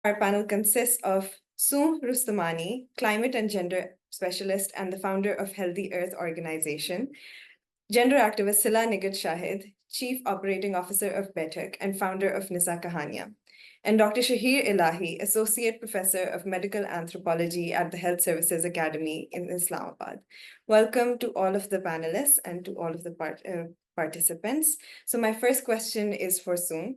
Our panel consists of Sue Rustamani, climate and gender specialist and the founder of Healthy Earth Organization, gender activist Sila Nigat Shahid, chief operating officer of Betek and founder of Nisa Kahania, and Dr. Shahir Elahi, associate professor of medical anthropology at the Health Services Academy in Islamabad. Welcome to all of the panelists and to all of the participants. So my first question is for Sue.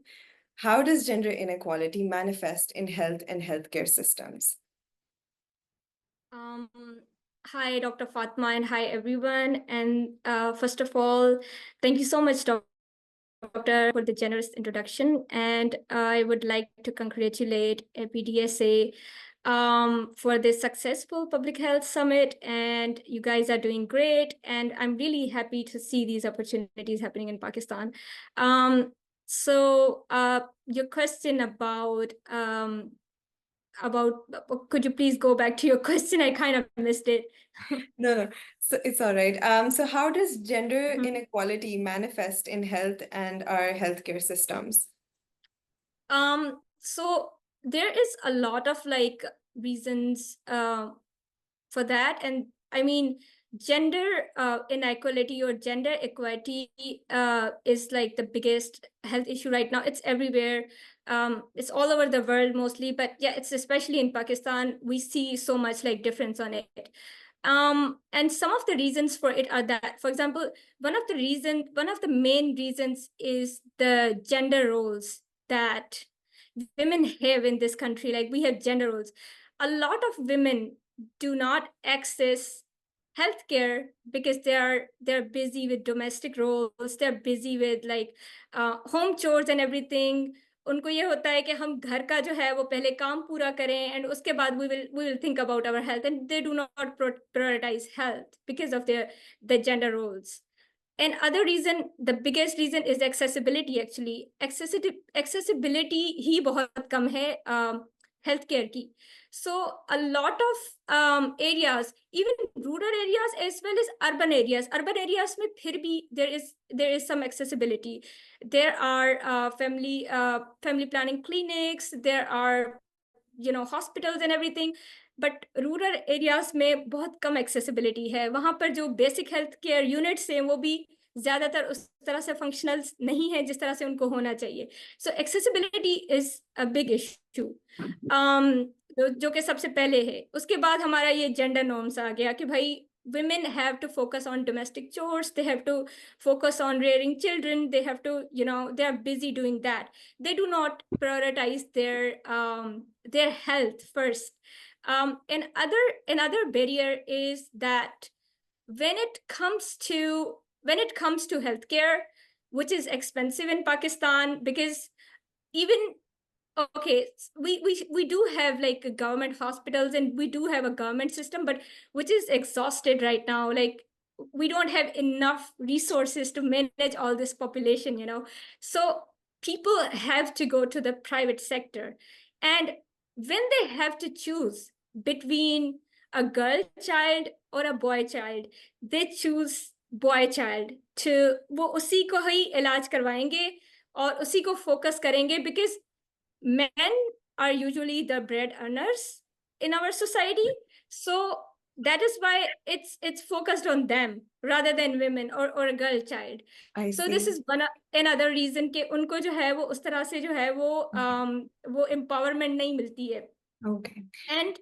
How does gender inequality manifest in health and healthcare systems? Hi, Dr. Fatma, and hi, everyone. And first of all, thank you so much, Doctor, for the generous introduction. And I would like to congratulate PDSA for this successful public health summit. And you guys are doing great. And I'm really happy to see these opportunities happening in Pakistan. So your question about, could you please go back to your question? I kind of missed it. No, so it's all right. So how does gender inequality manifest in health and our healthcare systems? So there is a lot of reasons for that. And I mean, gender inequality or gender equality is like the biggest health issue right now. It's everywhere. It's all over the world mostly, but yeah, it's especially in Pakistan. We see so much difference on it. And some of the reasons for it are that, for example, one of the main reasons is the gender roles that women have in this country. Like, we have gender roles. A lot of women do not access healthcare because they're busy with domestic roles, they're busy with home chores and everything. उनको ये होता है कि हम घर का जो है वो पहले काम पूरा करें and उसके बाद we will think about our health, and they do not prioritize health because of the gender roles. And other reason, the biggest reason is accessibility. Actually, accessibility ही बहुत कम है healthcare की. So a lot of areas, even rural areas as well as urban areas में फिर भी there is some accessibility. There are family planning clinics, there are hospitals and everything, but rural areas में बहुत कम accessibility है. वहाँ पर जो basic health care units हैं वो भी ज़्यादातर उस तरह से functional नहीं है जिस तरह से उनको होना चाहिए. So accessibility is a big issue. जो कि सबसे पहले है. उसके बाद हमारा ये gender norms आ गया कि भाई women have to focus on domestic chores, they have to focus on rearing children, they have to, they are busy doing that. They do not prioritize their health first. Another barrier is that when it comes to healthcare, which is expensive in Pakistan, because even okay, we do have government hospitals and we do have a government system, but which is exhausted right now. Like, we don't have enough resources to manage all this population, So people have to go to the private sector. And when they have to choose between a girl child or a boy child, they choose boy child. वो उसी को ही इलाज करवाएंगे और उसी को focus करेंगे, because men are usually the bread earners in our society. So that is why it's focused on them rather than women or a girl child. So this is another reason कि उनको जो है वो उस तरह से जो है वो empowerment नहीं मिलती है. Okay. And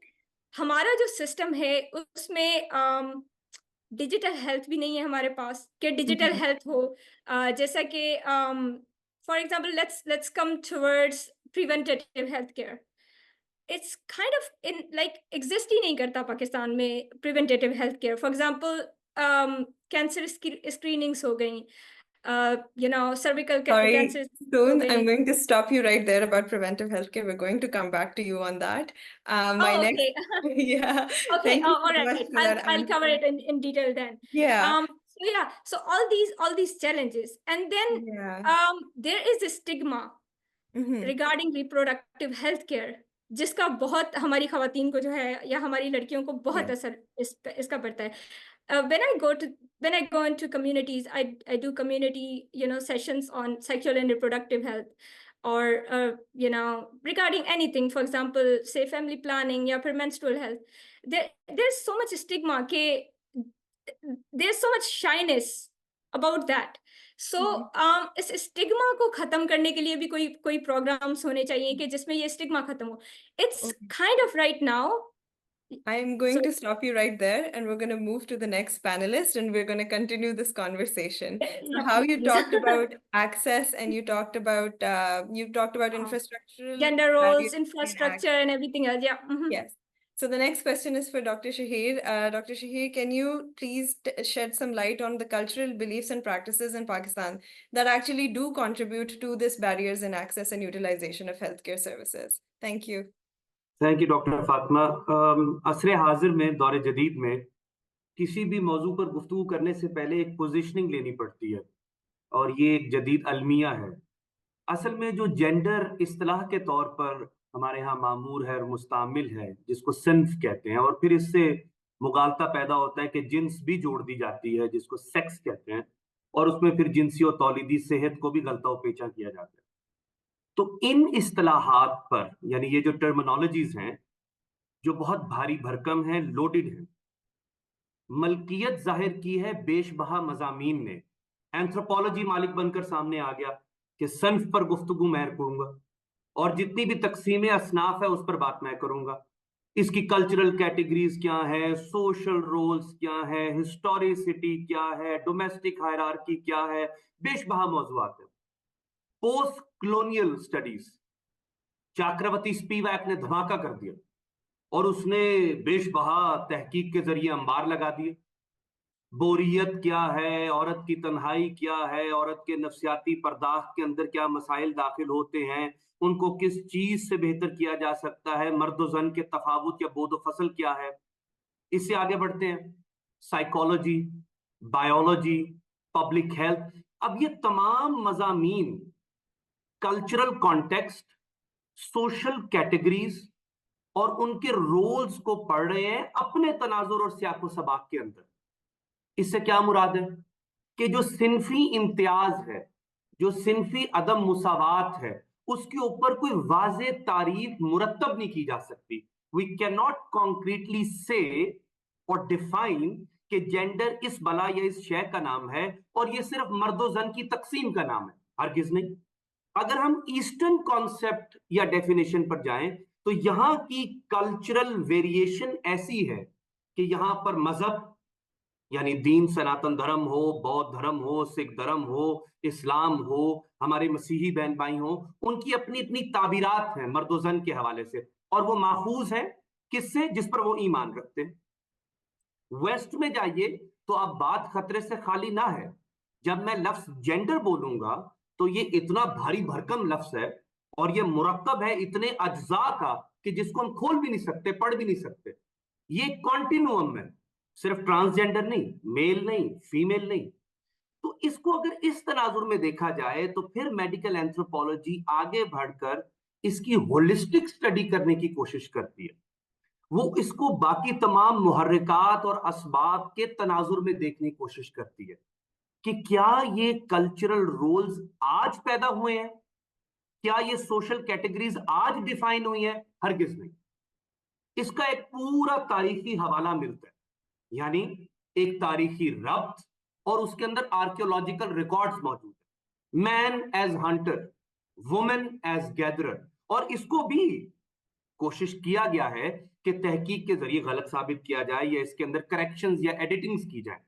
हमारा जो system है उसमें डिजिटल हेल्थ भी नहीं है हमारे पास कि डिजिटल हेल्थ हो. जैसा कि for example, let's come towards preventative healthcare. It's kind of exist ही नहीं करता पाकिस्तान में preventative healthcare. For example, cancer screenings हो गई, cervical cancer. Soon I'm going to stop you right there about preventive healthcare. We're going to come back to you on that. Okay. Yeah. Okay. Thank you All so right. much for that I'll cover answer. it in detail then. Yeah. So all these challenges, and then there is a stigma regarding reproductive health care, जिसका बहुत हमारी खवातीन को जो है या हमारी लड़कियों को बहुत असर इसका पड़ता है. When I go into communities, I do community sessions on sexual and reproductive health. or regarding anything, for example, say family planning या फिर menstrual health, there's so much stigma कि there's so much shyness about that. So इस stigma को खत्म करने के लिए भी कोई प्रोग्राम्स होने चाहिए कि जिसमें ये स्टिग्मा खत्म हो. It's kind of right now. I'm going to stop you right there, and we're going to move to the next panelist, and we're going to continue this conversation. So how you talked about access, and you talked about infrastructural gender roles, barriers in infrastructure, and everything else. Yeah. Yes. So the next question is for Dr. Shahir. Dr. Shahir, can you please shed some light on the cultural beliefs and practices in Pakistan that actually do contribute to this barriers in access and utilization of healthcare services? Thank you. Thank you doctor Fatima. असर हाजिर में दौर जदीद में किसी भी मौजू पर गुफ्तगू करने से पहले एक पोजीशनिंग लेनी पड़ती है, और ये एक जदीद अलमिया है. असल में जो जेंडर इस्तिलाह के तौर पर हमारे यहाँ मामूर है और मुस्तामिल है, जिसको सिन्फ कहते हैं, और फिर इससे मुगालता पैदा होता है कि जिन्स भी जोड़ दी जाती है जिसको सेक्स कहते हैं, और उसमें फिर जिनसी और तौलीदी सेहत को भी गलता पेचा किया जाता है. तो इन इस्तिलाहात पर, यानी ये जो टर्मिनोलॉजीज हैं जो बहुत भारी भरकम हैं, लोडेड हैं, मलकियत जाहिर की है बेशबहा मजामीन ने. एंथ्रोपोलॉजी मालिक बनकर सामने आ गया कि सन्फ पर गुफ्तगू मैं करूंगा, और जितनी भी तकसीम असनाफ है उस पर बात मैं करूंगा. इसकी कल्चरल कैटेगरीज क्या है, सोशल रोल्स क्या है, हिस्टोरिसिटी क्या है, डोमेस्टिक हायरार्की क्या है, बेशबहा मौजूआत है. पोस्ट कॉलोनियल स्टडीज, चक्रवर्ती स्पीवैक ने धमाका कर दिया और उसने बेशबहा तहकीक के जरिए अंबार लगा दिए. बोरियत क्या है, औरत की तन्हाई क्या है, औरत के नफ्सियाती पर्दाख के अंदर क्या मसाइल दाखिल होते हैं, उनको किस चीज से बेहतर किया जा सकता है, मर्द और जन के तफावुत या बोदो फसल क्या है. इससे आगे बढ़ते हैं, साइकोलॉजी, बायोलॉजी, पब्लिक हेल्थ. अब ये तमाम मजामीन कल्चरल कॉन्टेक्स्ट, सोशल कैटेगरीज और उनके रोल्स को पढ़ रहे हैं अपने तनाजुर और सियाको सबाक के अंदर. इससे क्या मुराद है कि जो सिनफी इम्तियाज है, जो सिनफी अदम मुसावात है, उसके ऊपर कोई वाज़े तारीफ मुरत्तब नहीं की जा सकती. वी कैन नॉट कॉन्क्रीटली से और डिफाइन कि जेंडर इस बला या इस शय का नाम है और ये सिर्फ मर्दो जन की तकसीम का नाम है. हरगिज नहीं. अगर हम ईस्टर्न कॉन्सेप्ट या डेफिनेशन पर जाएं तो यहां की कल्चरल वेरिएशन ऐसी है कि यहां पर मजहब यानी दीन, सनातन धर्म हो, बौद्ध धर्म हो, सिख धर्म हो, इस्लाम हो, हमारे मसीही बहन भाई हो, उनकी अपनी अपनी ताबीरात हैं मर्दोजन के हवाले से, और वो माखूज है किससे, जिस पर वो ईमान रखते हैं. वेस्ट में जाइए तो अब बात खतरे से खाली ना है. जब मैं लफ्ज जेंडर बोलूंगा तो ये इतना भारी भरकम लफ्ज है और ये मुरक्कब है इतने अज्जा का कि जिसको हम खोल भी नहीं सकते, पढ़ भी नहीं सकते. ये कॉन्टिन्यूअम है, सिर्फ ट्रांसजेंडर नहीं, मेल नहीं, फीमेल नहीं. तो इसको अगर इस तनाजुर में देखा जाए तो फिर मेडिकल एंथ्रोपोलॉजी आगे बढ़कर इसकी होलिस्टिक स्टडी करने की कोशिश करती है. वो इसको बाकी तमाम मुहर्रिकात और असबाब के तनाजुर में देखने की कोशिश करती है कि क्या ये कल्चरल रोल्स आज पैदा हुए हैं, क्या ये सोशल कैटेगरीज आज डिफाइन हुई है. हरगिज नहीं. इसका एक पूरा तारीखी हवाला मिलता है, यानी एक तारीखी रब्त, और उसके अंदर आर्कियोलॉजिकल रिकॉर्ड्स मौजूद है. Man as hunter, women as gatherer, और इसको भी कोशिश किया गया है कि तहकीक के जरिए गलत साबित किया जाए या इसके अंदर करेक्शंस या एडिटिंग्स की जाए.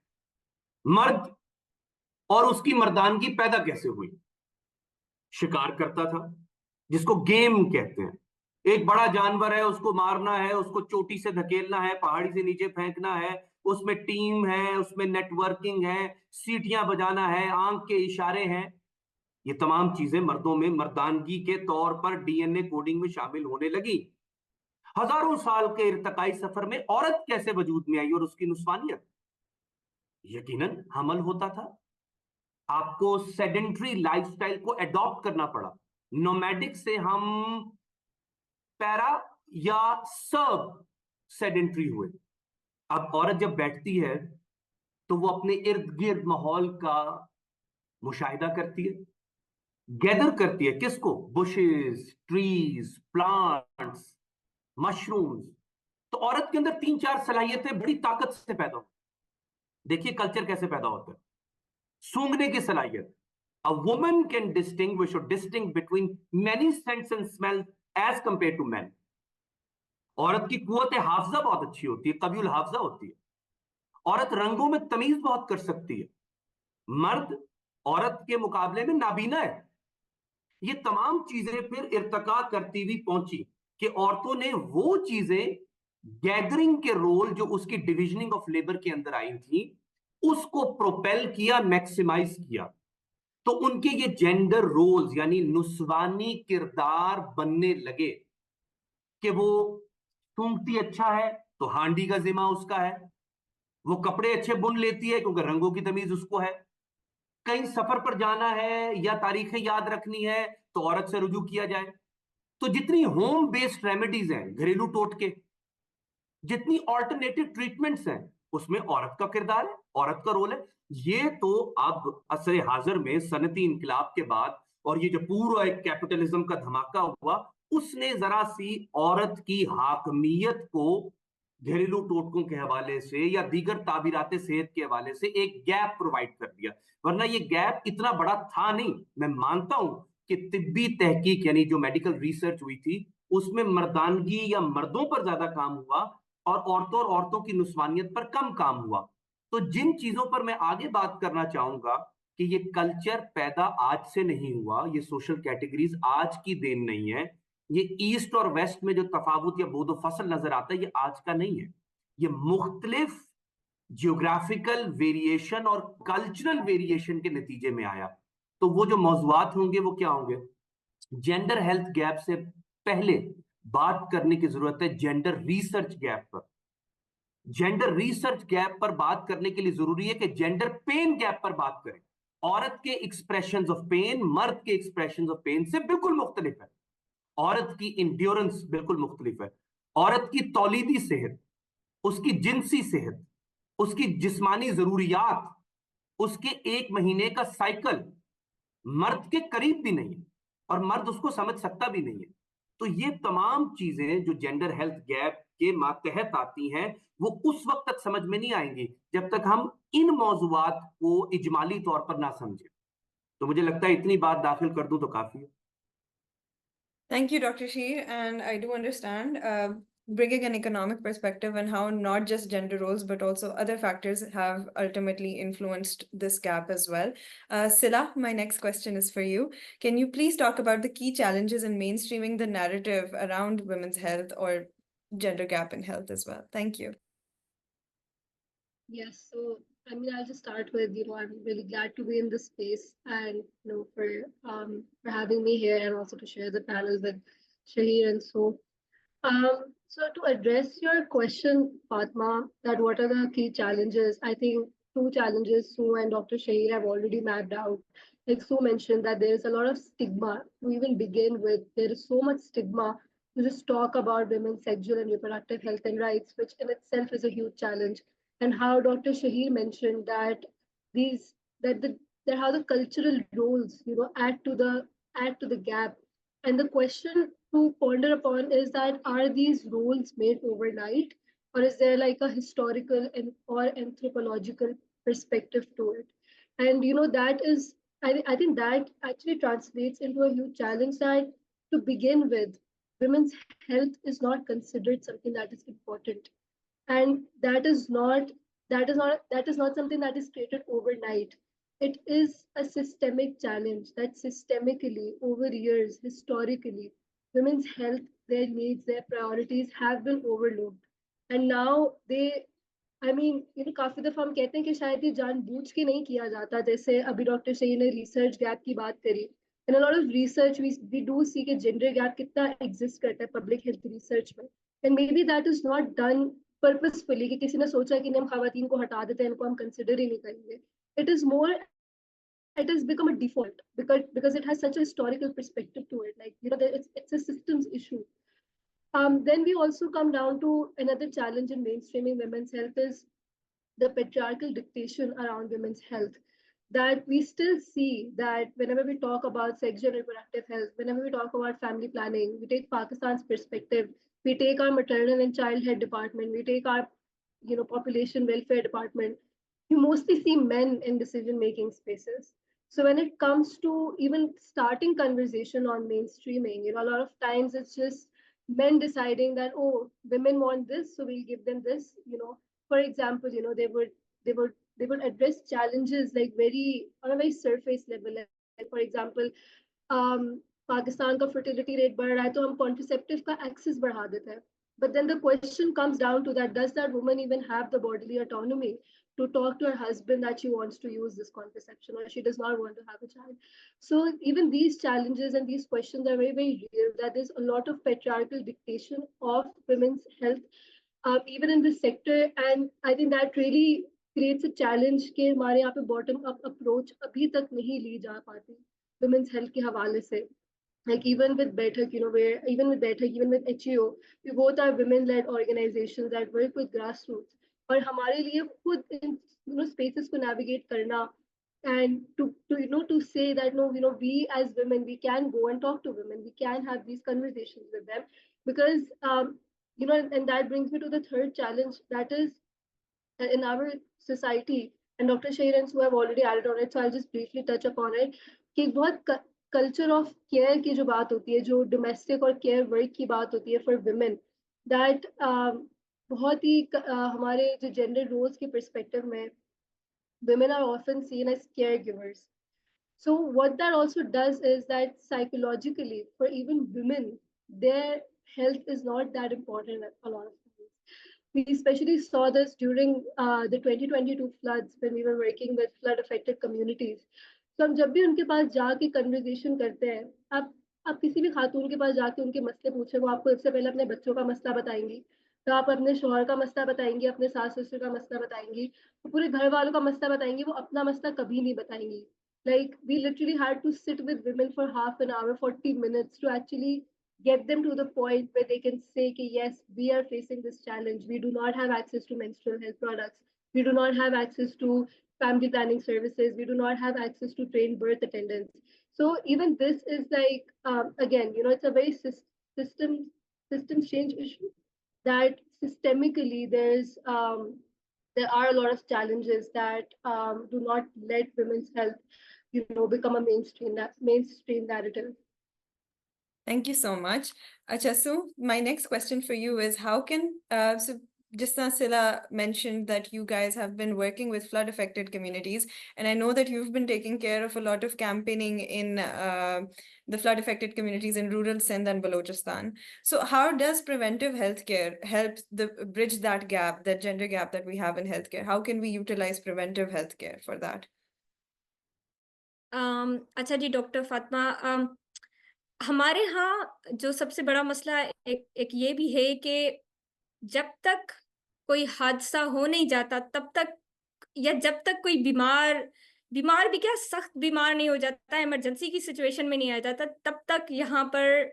मर्द और उसकी मर्दानगी पैदा कैसे हुई? शिकार करता था, जिसको गेम कहते हैं. एक बड़ा जानवर है, उसको मारना है, उसको चोटी से धकेलना है, पहाड़ी से नीचे फेंकना है, उसमें टीम है, उसमें नेटवर्किंग है, सीटियां बजाना है, आंख के इशारे हैं. ये तमाम चीजें मर्दों में मर्दानगी के तौर पर डीएनए कोडिंग में शामिल होने लगी. हजारों साल के इर्तकाई सफर में औरत कैसे वजूद में आई और उसकी नुस्वानियत? यकीनन हमल होता था. आपको सेडेंटरी लाइफस्टाइल को एडॉप्ट करना पड़ा. नोमैडिक से हम पैरा या सब सेडेंटरी हुए. अब औरत जब बैठती है तो वो अपने इर्द गिर्द माहौल का मुशाहिदा करती है, गैदर करती है किसको? Bushes, trees, plants, mushrooms. तो औरत के अंदर 3-4 सलाहियतें बड़ी ताकत से पैदा होती। देखिए कल्चर कैसे पैदा होता है। सूंघने की सलाहियत, a woman can distinguish or distinct between many scents and smells as compared to men. औरत की कुव्वत हाफजा बहुत अच्छी होती है, कवियुल हाफजा होती है। औरत रंगों में तमीज बहुत कर सकती है। मर्द औरत के मुकाबले में नाबीना है। ये तमाम चीजें फिर इर्तका करती हुई पहुंची कि औरतों ने वो चीजें गैदरिंग के रोल जो उसकी डिविजनिंग ऑफ लेबर के अंदर आई थी उसको प्रोपेल किया, मैक्सिमाइज किया। तो उनके ये जेंडर रोल्स यानी नुस्वानी किरदार बनने लगे कि वो सूंघती अच्छा है तो हांडी का जिम्मा उसका है, वो कपड़े अच्छे बुन लेती है क्योंकि रंगों की तमीज उसको है, कहीं सफर पर जाना है या तारीखें याद रखनी है तो औरत से रुजू किया जाए। तो जितनी होम बेस्ड रेमेडीज हैं, घरेलू टोटके, जितनी ऑल्टरनेटिव ट्रीटमेंट्स हैं, उसमें औरत का किरदार है, औरत का रोल है। ये तो अब असरे हाजिर में सनती इनकलाब के बाद और ये जो पूरा एक कैपिटलिज्म का धमाका हुआ उसने जरा सी औरत की हाकमियत को घरेलू टोटकों के हवाले से या दीगर ताबीरात सेहत के हवाले से एक गैप प्रोवाइड कर दिया। वरना ये गैप इतना बड़ा था नहीं। मैं मानता हूं कि तिब्बी तहकीक यानी जो मेडिकल रिसर्च हुई थी उसमें मर्दानगी या मर्दों पर ज्यादा काम हुआ और औरतों की नुस्वानियत पर कम काम हुआ। तो जिन चीजों पर मैं आगे बात करना चाहूंगा कि ये कल्चर पैदा आज से नहीं हुआ, ये सोशल कैटेगरीज आज की देन नहीं है, ये ईस्ट और वेस्ट में जो तफावत या बोदो फसल नजर आता है ये आज का नहीं है। ये मुख्तलिफ जियोग्राफिकल वेरिएशन और कल्चरल वेरिएशन के नतीजे में आया। तो वो जो मौजूआत होंगे वो क्या होंगे? जेंडर हेल्थ गैप से पहले बात करने की जरूरत है जेंडर रिसर्च गैप पर। जेंडर रिसर्च गैप पर बात करने के लिए जरूरी है कि जेंडर पेन गैप पर बात करें। औरत के एक्सप्रेशंस ऑफ पेन मर्द के एक्सप्रेशंस ऑफ पेन से बिल्कुल मुख्तलिफ है। औरत की इंड्योरेंस बिल्कुल मुख्तलिफ है। औरत की तौलीदी सेहत, उसकी जिनसी सेहत, उसकी जिस्मानी जरूरियात, उसके 1 महीने का साइकिल मर्द के करीब भी नहीं है और मर्द उसको समझ सकता भी नहीं है। तो ये तमाम चीजें जो जेंडर हेल्थ गैप के मातहत आती हैं वो उस वक्त तक समझ में नहीं आएंगी जब तक हम इन मौजुआत को इजमाली तौर पर ना समझें। तो मुझे लगता है इतनी बात दाखिल कर दूं तो काफी है। Thank you, Dr. Sheer. And I do understand bringing an economic perspective and how not just gender roles, but also other factors have ultimately influenced this gap as well. Sila, my next question is for you. Can you please talk about the key challenges in mainstreaming the narrative around women's health or gender gap in health as well? Thank you. Yes, so I mean, I'll just start with, I'm really glad to be in this space and, for having me here and also to share the panel with Shahir and so. So to address your question, Fatma, that what are the key challenges? I think two challenges Sue and Dr. Shahir have already mapped out. Like Sue mentioned that there is a lot of stigma to even begin with. There is so much stigma to just talk about women's sexual and reproductive health and rights, which in itself is a huge challenge. And how Dr. Shahir mentioned that these that the that how the cultural roles, add to the gap. And the question to ponder upon is that are these roles made overnight, or is there like a historical and or anthropological perspective to it? And that is, I think that actually translates into a huge challenge that to begin with, women's health is not considered something that is important, and that is not something that is created overnight. It is a systemic challenge that systemically over years historically women's health, their needs, their priorities have been overlooked, and now they, I mean, काफी दफा हम कहते हैं कि शायद ये जानबूझ के नहीं किया जाता, जैसे अभी डॉक्टर शहीद ने रिसर्च गैप की बात करी. In a lot of research, we do see कि gender gap कितना exist करता है public health research में. And maybe that is not done purposefully कि किसी ने सोचा कि नहीं हम खवातीन को हटा देते हैं, इनको हम consider ही नहीं करेंगे. It is more, it has become a default because it has such a historical perspective to it. Like, it's a systems issue. Then we also come down to another challenge in mainstreaming women's health is the patriarchal dictation around women's health. that we still see that whenever we talk about sexual and reproductive health, whenever we talk about family planning, we take Pakistan's perspective, we take our maternal and child health department, we take our population welfare department, you mostly see men in decision making spaces. So when it comes to even starting conversation on mainstreaming, a lot of times it's just men deciding that, oh, women want this, so we'll give them this. For example, they would address challenges like very on a very surface level. Like for example, Pakistan का fertility rate बढ़ रहा है तो हम contraceptive का access बढ़ा देते हैं. But then the question comes down to that, does that woman even have the bodily autonomy to talk to her husband that she wants to use this contraception or she does not want to have a child? So even these challenges and these questions are very, very real, that there's a lot of patriarchal dictation of women's health, even in this sector. And I think that really creates a challenge कि हमारे यहाँ पे bottom up approach अभी तक नहीं ली जा पाती women's health के हवाले से. Like even with Baitak, even with Baitak, even with HEO, we both are women-led organizations that work with grassroots. और हमारे लिए खुद इन spaces को navigate करना and to say that no, we as women, we can go and talk to women, we can have these conversations with them, because and that brings me to the third challenge, that is in our society, and Dr. Shahir who have already added on it, so I'll just briefly touch upon it. कि बहुत culture of care की जो बात होती है, जो domestic और care work की बात होती है फॉर वुमेन, दैट बहुत ही हमारे जो जेंडर रोल्स के पर्सपेक्टिव में women are often seen as caregivers. So what that also does is that psychologically for even women, their health is not that important a lot of times. We especially saw this during the 2022 floods when we were working with flood affected communities. तो हम जब भी उनके पास जाके conversation करते हैं, आप किसी भी खातून के पास जाके उनके मसले पूछे, वो आपको सबसे पहले अपने बच्चों का मसला बताएंगी, तो आप अपने शौहर का मसला बताएंगी, अपने सास ससुर का मसला बताएंगी, तो पूरे घर वालों का मसला बताएंगी, वो अपना मसला कभी नहीं बताएंगी. Like we literally had to sit with women for half an hour, 40 minutes to actually get them to the point where they can say, yes, we are facing this challenge. We do not have access to menstrual health products. We do not have access to family planning services. We do not have access to trained birth attendants. So even this is like, again, it's a very system change issue, that systemically there are a lot of challenges that do not let women's health, become a mainstream narrative. Thank you so much. Achasu, my next question for you is how can, so just as Sila mentioned that you guys have been working with flood affected communities, and I know that you've been taking care of a lot of campaigning in the flood affected communities in rural Sindh and Balochistan. So how does preventive healthcare help bridge that gap, that gender gap that we have in healthcare? How can we utilize preventive healthcare for that? अच्छा जी doctor Fatima, हमारे यहाँ जो सबसे बड़ा मसला एक ये भी है कि जब तक कोई हादसा हो नहीं जाता तब तक, या जब तक कोई बीमार भी क्या सख्त बीमार नहीं हो जाता, इमरजेंसी की सिचुएशन में नहीं आ जाता, तब तक यहाँ पर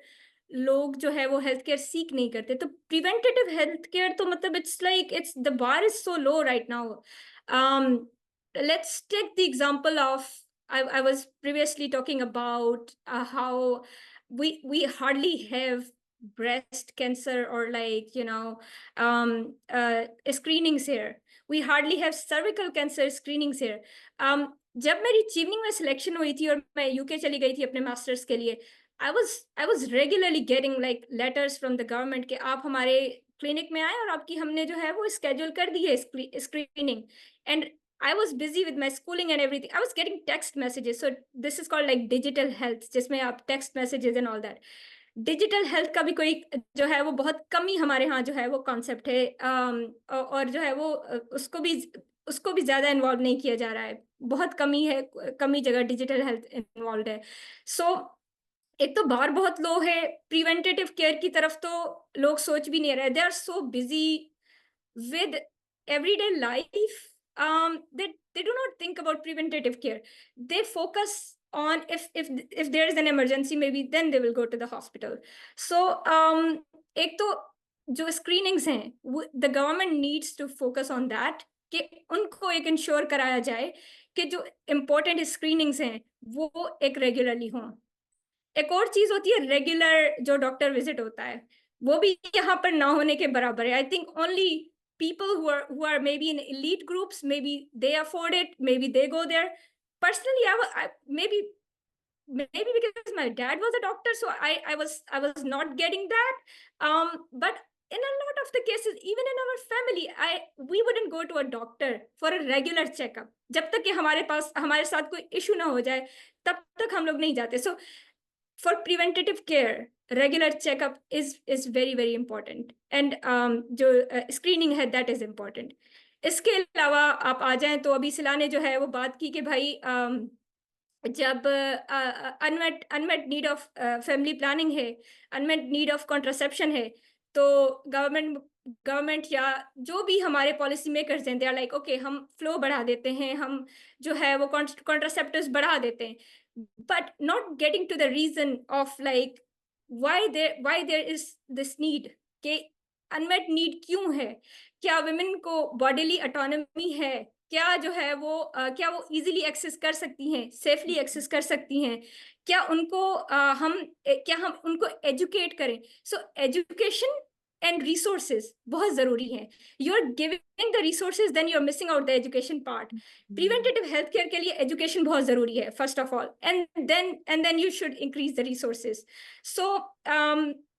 लोग जो है वो हेल्थ केयर सीख नहीं करते. तो प्रिवेंटेटिव हेल्थ केयर तो मतलब it's the bar is so low right now. Let's take the example of I was previously talking about how we hardly have breast cancer or screenings here. We hardly have cervical cancer screenings here. जब मेरी Chevening में selection हुई थी और मैं UK चली गई थी अपने मास्टर्स के लिए, I was regularly getting like letters from the government कि आप हमारे क्लिनिक में आए और आपकी हमने जो है वो स्केड्यूल कर दी है screening. And I was busy with my schooling and everything. I was getting text messages. So this is called like digital health, जिसमें आप text messages and all that. Digital health का भी कोई जो है वो बहुत कम ही हमारे यहाँ जो है वो concept है, और जो है वो उसको भी ज़्यादा involve नहीं किया जा रहा है. बहुत कमी जगह digital health involved है. So एक तो बार बहुत लो है, प्रिवेंटेटिव केयर की तरफ तो लोग सोच भी नहीं रहे. They are so busy with everyday life. They do not think about preventative care. They focus on if there is an emergency, maybe then they will go to the hospital. So एक तो जो screenings हैं, the government needs to focus on that, कि उनको एक ensure कराया जाए کہ جو امپورٹنٹ اسکریننگز ہیں وہ ایک ریگولرلی ہوں. ایک اور چیز ہوتی ہے ریگولر جو ڈاکٹر وزٹ ہوتا ہے, وہ بھی یہاں پر نہ ہونے کے برابر ہے. I think only people who are maybe in elite groups, maybe they afford it, maybe they go there. Personally, maybe because my dad was a doctor, so I was not getting that. But in a lot of the cases, even in our family, we wouldn't go to a doctor for a regular checkup. جب تک کہ ہمارے ساتھ کوئی issue نہ ہو جائے تب تک ہم لوگ نہیں جاتے. So for preventative care, regular checkup is very very important, and جو screening ہے that is important. اس کے علاوہ آپ آ جائیں تو ابھی سلا نے جو ہے وہ بات کی کہ بھائی جب unmet need of family planning ہے, unmet need of contraception ہے, تو گورنمنٹ یا جو بھی ہمارے پالیسی میکرز ہیں, they are like okay ہم فلو بڑھا دیتے ہیں, ہم جو ہے وہ contraceptives بڑھا دیتے ہیں, but not getting to the reason of like why there is this need, کہ unmet need کیوں ہے, کیا women کو bodily autonomy ہے, کیا جو ہے وہ ایزیلی ایکسیس کر سکتی ہیں, سیفلی ایکسیس کر سکتی ہیں, کیا ان کو ہم ان کو ایجوکیٹ کریں. سو ایجوکیشن اینڈ ریسورسز بہت ضروری ہیں. You are giving the resources, then you are missing out the education part. Preventive health care کے لیے ایجوکیشن بہت ضروری ہے first of all, and then you should increase the resources.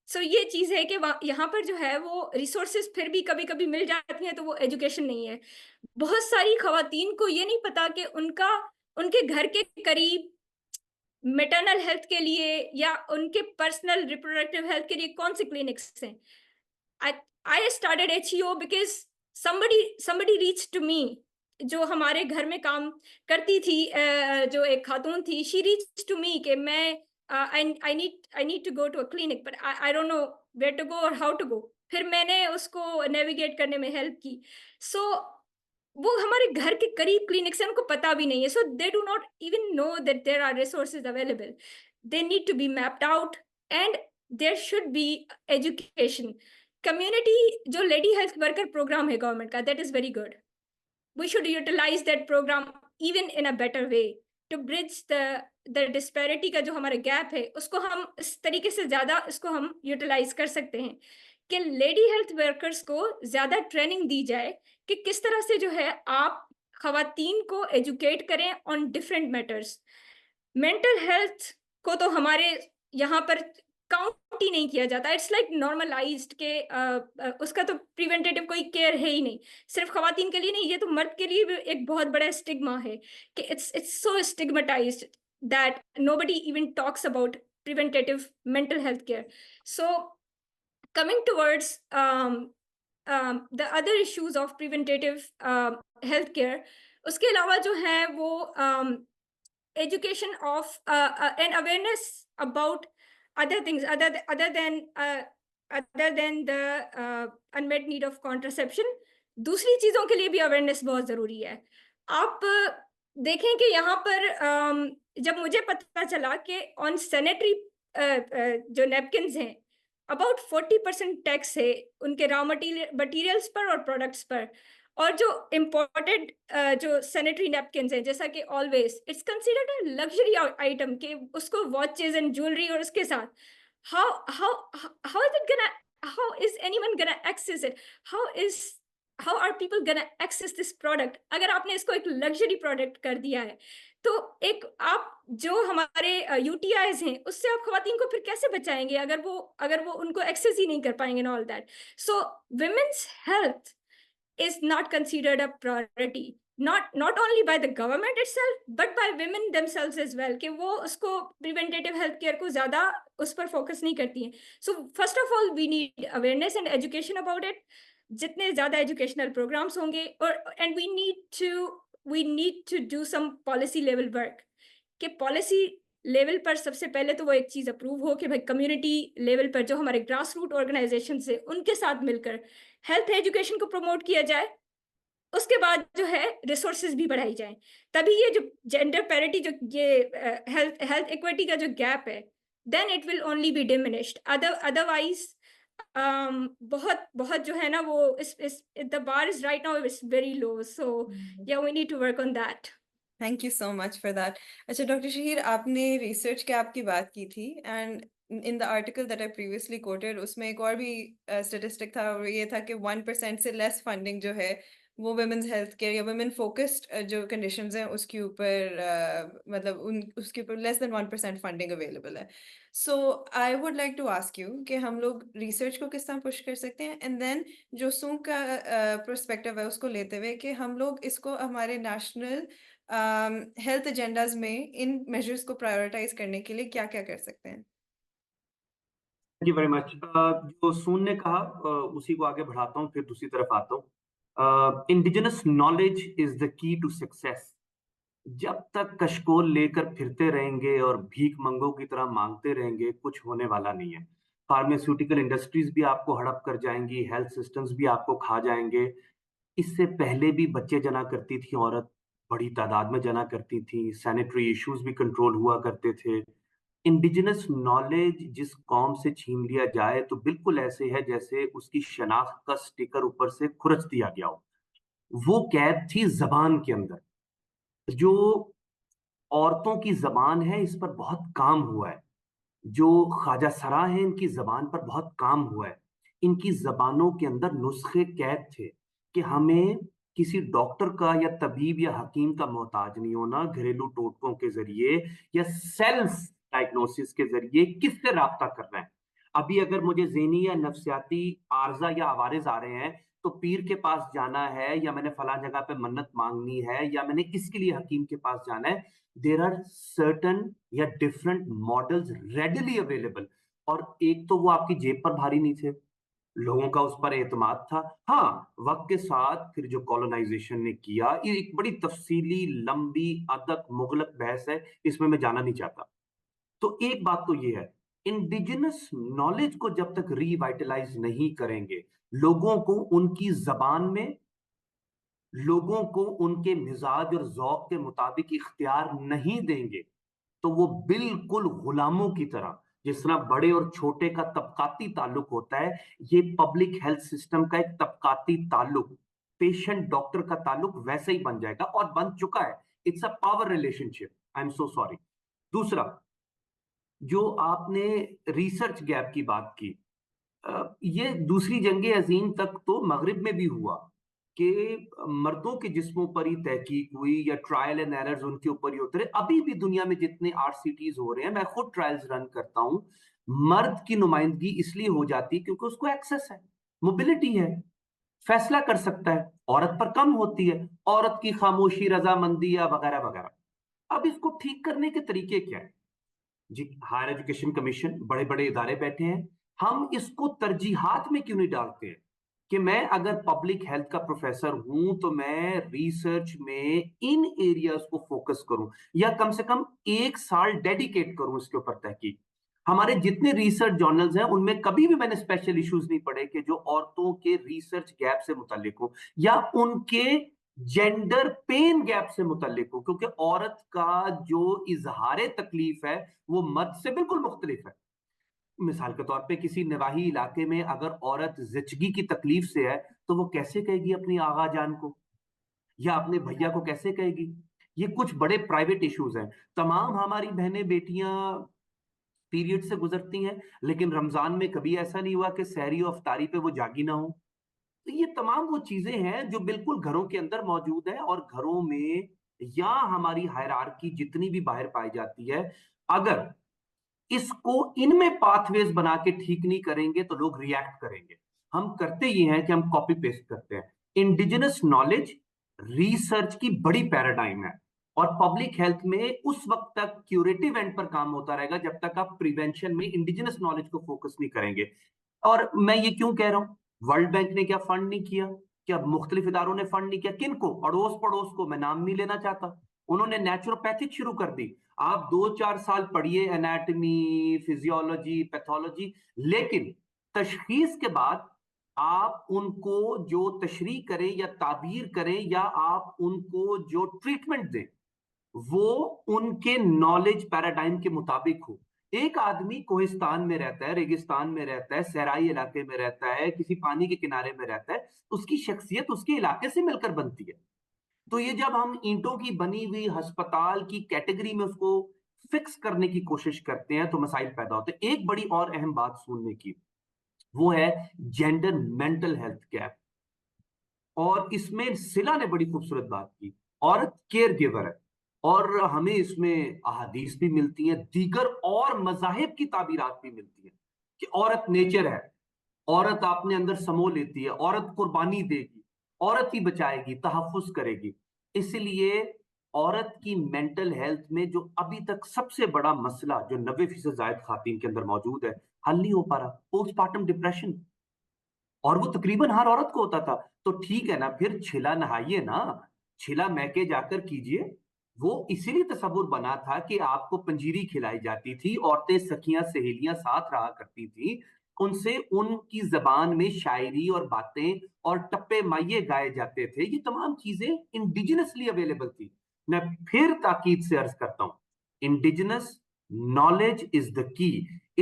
So یہ چیز ہے کہ یہاں پر جو ہے وہ ریسورسز پھر بھی کبھی کبھی مل جاتی ہیں تو وہ ایجوکیشن نہیں ہے. بہت ساری خواتین کو یہ نہیں پتا کہ ان کے گھر کے قریب میٹرنل ہیلتھ کے لیے یا ان کے پرسنل ریپروڈکٹیو ہیلتھ کے لیے کون سے کلینکس ہیں. I started HEO because somebody reached to me, جو ہمارے گھر میں کام کرتی تھی, جو ایک خاتون تھی, she reached to me کہ میں I need to go to a clinic but I don't know where to go or how to go. پھر میں نے اس کو نیویگیٹ کرنے میں ہیلپ کی. سو وہ ہمارے گھر کے قریب کلینکس ہیں, ان کو پتا بھی نہیں ہے. سو they do not even know that there are resources available. They need to be mapped out and there should be education. Community جو لیڈی ہیلتھ ورکر پروگرام ہے گورنمنٹ کا, that is very good. We should utilize that program even in a better way to bridge the disparity کا جو ہمارا gap ہے, اس کو ہم اس طریقے سے زیادہ اس کو ہم یوٹیلائز کر سکتے ہیں کہ لیڈی ہیلتھ ورکرز کو زیادہ ٹریننگ دی جائے کہ کس طرح سے جو ہے آپ خواتین کو ایجوکیٹ کریں on different matters. Mental health کو تو ہمارے یہاں پر کاؤنٹ ہی نہیں کیا جاتا. اٹس لائک نارملائزڈ کہ اس کا تو پریونٹیو کوئی کیئر ہے ہی نہیں. صرف خواتین کے لیے نہیں, یہ تو مرد کے لیے بھی ایک بہت بڑا اسٹگما ہے کہ it's so stigmatised that nobody even talks about preventive mental health care. So coming towards the other issues of preventative health care, اس کے علاوہ جو ہے وہ education of and awareness about other things other than the unmet need of contraception. دوسری چیزوں کے لیے بھی awareness بہت ضروری ہے. آپ دیکھیں کہ یہاں پر جب مجھے پتہ چلا کہ on sanitary جو نیپکنز ہیں about 40% ٹیکس ہے ان کے را مٹیریلس پر اور پروڈکٹس پر, اور جو امپورٹڈ جو سینیٹری نیپکنز ہیں جیسا کہ always it's considered a luxury item کہ اس کو واچز اینڈ جویلری اور اس کے ساتھ how is anyone gonna access it, how are people gonna access this product اگر آپ نے اس کو ایک لگژری پروڈکٹ کر دیا ہے. تو ایک آپ جو ہمارے UTIs ہیں اس سے آپ خواتین کو پھر کیسے بچائیں گے اگر وہ ان کو ایکسیس ہی نہیں کر پائیں گے and all that. So women's health is not considered a priority, not only by the government itself but by women themselves as well, کہ وہ اس کو preventative health care کو زیادہ اس پر فوکس نہیں کرتی ہیں. So first of all we need awareness and education about it. جتنے زیادہ ایجوکیشنل پروگرامس ہوں گے اور and we need to do some policy level work, کہ پالیسی لیول پر سب سے پہلے تو وہ ایک چیز اپروو ہو کہ بھائی کمیونٹی لیول پر جو ہمارے گراس روٹ آرگنائزیشنز ہیں ان کے ساتھ مل کر ہیلتھ ایجوکیشن کو پروموٹ کیا جائے. اس کے بعد جو ہے ریسورسز بھی بڑھائی جائیں, تبھی یہ جو جینڈر پیرٹی جو یہ ہیلتھ ایکویٹی کا جو گیپ ہے then it will only be diminished. Otherwise بہت جو ہے نا وہ the bar is right now is very low, so yeah we need to work on that. Thank you so much for that. اچھا doctor Shaheer, آپ نے research gap کی بات کی تھی، and in the article that I previously quoted اس میں ایک اور بھی اسٹیٹسٹک تھا، اور یہ تھا کہ 1% سے لیس فنڈنگ جو ہے وہ ویمنز ہیلتھ کیئر یا ویمن فوکسڈ جو کنڈیشنز ہیں اس کے اوپر مطلب اس کے اوپر لیس دین 1% فنڈنگ اویلیبل ہے. So I would like to ask you کہ ہم لوگ ریسرچ کو کس طرح پش کر سکتے ہیں، اینڈ دین جو سونگ کا پرسپیکٹو ہے اس کو لیتے ہوئے کہ ہم لوگ اس کو ہمارے نیشنل ہیلتھ ایجنڈاز میں ان میجرز کو پرائیورٹائز کرنے کے لیے کیا کیا کر سکتے ہیں. Thank you very much. جو سون نے کہا اسی کو آگے بڑھاتا ہوں، پھر دوسری طرف آتا ہوں. انڈیجنس نالج از دا کی ٹو سکسیس. جب تک کشکول لے کر پھرتے رہیں گے اور بھیک منگوں کی طرح مانگتے رہیں گے، کچھ ہونے والا نہیں ہے. فارماسیوٹیکل انڈسٹریز بھی آپ کو ہڑپ کر جائیں گی، ہیلتھ سسٹمز بھی آپ کو کھا جائیں گے. اس سے پہلے بھی بچے جنا کرتی تھی عورت، بڑی تعداد میں جنا کرتی تھی، سینیٹری ایشوز بھی کنٹرول ہوا کرتے تھے. انڈیجنس نالج جس قوم سے چھین لیا جائے تو بالکل ایسے ہے جیسے اس کی شناخت کا سٹیکر اوپر سے کھرچ دیا گیا ہو. وہ قید تھی زبان کے اندر. جو عورتوں کی زبان ہے اس پر بہت کام ہوا ہے. جو خواجہ سرا ہیں ان کی زبان پر بہت کام ہوا ہے. ان کی زبانوں کے اندر نسخے قید تھے کہ ہمیں کسی ڈاکٹر کا یا طبیب یا حکیم کا محتاج نہیں ہونا، گھریلو ٹوٹکوں کے ذریعے یا سیلف ڈائگنوسس کے ذریعے کس سے رابطہ کرنا ہے. ابھی اگر مجھے ذہنی یا نفسیاتی عارضہ یا عوارض آ رہے ہیں تو پیر کے پاس جانا ہے، یا میں نے فلاں جگہ پہ منت مانگنی ہے، یا میں نے کس کے لیے حکیم کے پاس جانا ہے. دیر آر سرٹن یا ڈفرنٹ ماڈلز ریڈیلی اویلیبل. اور ایک تو وہ آپ کی جیب پر بھاری نہیں تھے، لوگوں کا اس پر اعتماد تھا. ہاں، وقت کے ساتھ پھر جو کولونائزیشن نے کیا، یہ ایک بڑی تفصیلی لمبی ادق مغلق بحث ہے، اس میں جانا نہیں چاہتا. تو ایک بات تو یہ ہے، انڈیجنس نالج کو جب تک ری وائٹلائز نہیں کریں گے، لوگوں کو ان کی زبان میں، لوگوں کو ان کے مزاج اور ذوق کے مطابق اختیار نہیں دیں گے، تو وہ بالکل غلاموں کی طرح، جس طرح بڑے اور چھوٹے کا طبقاتی تعلق ہوتا ہے، یہ پبلک ہیلتھ سسٹم کا ایک طبقاتی تعلق، پیشنٹ ڈاکٹر کا تعلق ویسے ہی بن جائے گا، اور بن چکا ہے. It's a power relationship. I am so sorry. دوسرا، جو آپ نے ریسرچ گیپ کی بات کی، یہ دوسری جنگ عظیم تک تو مغرب میں بھی ہوا کہ مردوں کے جسموں پر ہی تحقیق ہوئی یا ٹرائل اینڈ ایررز ان کے اوپر ہی اترے. ابھی بھی دنیا میں جتنے RCTs ہو رہے ہیں، میں خود ٹرائلز رن کرتا ہوں، مرد کی نمائندگی اس لیے ہو جاتی کیونکہ اس کو ایکسس ہے، موبلٹی ہے، فیصلہ کر سکتا ہے. عورت پر کم ہوتی ہے، عورت کی خاموشی، رضامندی یا وغیرہ وغیرہ. اب اس کو ٹھیک کرنے کے طریقے کیا ہے؟ جی، ہائر ایجوکیشن کمیشن، بڑے بڑے ادارے بیٹھے ہیں. ہم اس کو ترجیحات میں کیوں نہیں ڈالتے ہیں کہ میں اگر پبلک ہیلتھ کا پروفیسر ہوں تو میں ریسرچ میں ان ایریاز کو فوکس کروں، یا کم سے کم 1 سال ڈیڈیکیٹ کروں اس کے اوپر تحقیق. ہمارے جتنے ریسرچ جرنلز ہیں ان میں کبھی بھی میں نے اسپیشل ایشوز نہیں پڑھے کہ جو عورتوں کے ریسرچ گیپ سے متعلق ہو یا ان کے جینڈر پین گیپ سے متعلق ہو، کیونکہ عورت کا جو اظہار تکلیف ہے وہ مرد سے بالکل مختلف ہے. مثال کے طور پہ کسی نواحی علاقے میں اگر عورت زچگی کی تکلیف سے ہے تو وہ کیسے کہے گی اپنی آغا جان کو، یا اپنے بھیا کو کیسے کہے گی؟ یہ کچھ بڑے پرائیویٹ ایشوز ہیں. تمام ہماری بہنیں بیٹیاں پیریڈ سے گزرتی ہیں، لیکن رمضان میں کبھی ایسا نہیں ہوا کہ سحری و افطاری پہ وہ جاگی نہ ہو. تو یہ تمام وہ چیزیں ہیں جو بالکل گھروں کے اندر موجود ہیں، اور گھروں میں یا ہماری ہائرارکی جتنی بھی باہر پائی جاتی ہے، اگر اس کو ان میں پاتھ ویز بنا کے ٹھیک نہیں کریں گے تو لوگ ریئیکٹ کریں گے. ہم کرتے یہ ہیں کہ ہم کاپی پیسٹ کرتے ہیں. انڈیجنس نالج ریسرچ کی بڑی پیراڈائم ہے، اور پبلک ہیلتھ میں اس وقت تک کیوریٹیو اینڈ پر کام ہوتا رہے گا جب تک آپ پریونشن میں انڈیجنس نالج کو فوکس نہیں کریں گے. اور میں یہ کیوں کہہ رہا ہوں؟ ورلڈ بینک نے کیا فنڈ نہیں کیا؟ کیا مختلف اداروں نے فنڈ نہیں کیا؟ کن کو؟ اڑوس پڑوس کو، میں نام نہیں لینا چاہتا. انہوں نے نیچروپیتھک شروع کر دی. آپ 2-4 سال پڑھیے انیٹمی، فزیولوجی، پیتھولوجی، لیکن تشخیص کے بعد آپ ان کو جو تشریح کریں یا تعبیر کریں یا آپ ان کو جو ٹریٹمنٹ دیں وہ ان کے نالج پیراڈائم کے مطابق ہو. ایک آدمی کوہستان میں رہتا ہے، ریگستان میں رہتا ہے، صحرائی علاقے میں رہتا ہے، کسی پانی کے کنارے میں رہتا ہے، اس کی شخصیت اس کے علاقے سے مل کر بنتی ہے. تو یہ جب ہم اینٹوں کی بنی ہوئی ہسپتال کی کیٹیگری میں اس کو فکس کرنے کی کوشش کرتے ہیں تو مسائل پیدا ہوتے ہیں. ایک بڑی اور اہم بات سننے کی وہ ہے جینڈر مینٹل ہیلتھ گیپ. اور اس میں صلہ نے بڑی خوبصورت بات کی. عورت کیئر گیور ہے اور ہمیں اس میں احادیث بھی ملتی ہیں, دیگر اور مذاہب کی تعبیرات بھی ملتی ہیں کہ عورت نیچر ہے, عورت اپنے اندر سمو لیتی ہے, عورت قربانی دے گی, عورت ہی بچائے گی, تحفظ کرے گی. اس لیے عورت کی مینٹل ہیلتھ میں جو ابھی تک سب سے بڑا مسئلہ جو 90% زائد خواتین کے اندر موجود ہے, حل نہیں ہو پا رہا, پوسٹ پارٹم ڈپریشن. اور وہ تقریباً ہر عورت کو ہوتا تھا. تو ٹھیک ہے نا, پھر چھلا نہائیے نا, چھلا میکے جا کر کیجئے. وہ اسی لیے تصور بنا تھا کہ آپ کو پنجیری کھلائی جاتی تھی, عورتیں سکھیاں سہیلیاں ساتھ رہا کرتی تھیں, ان سے ان کی زبان میں شاعری اور باتیں اور ٹپے مائیے گائے جاتے تھے. یہ تمام چیزیں انڈیجنسلی اویلیبل تھی. میں پھر تاکید سے عرض کرتا ہوں, انڈیجنس نالج از دا کی.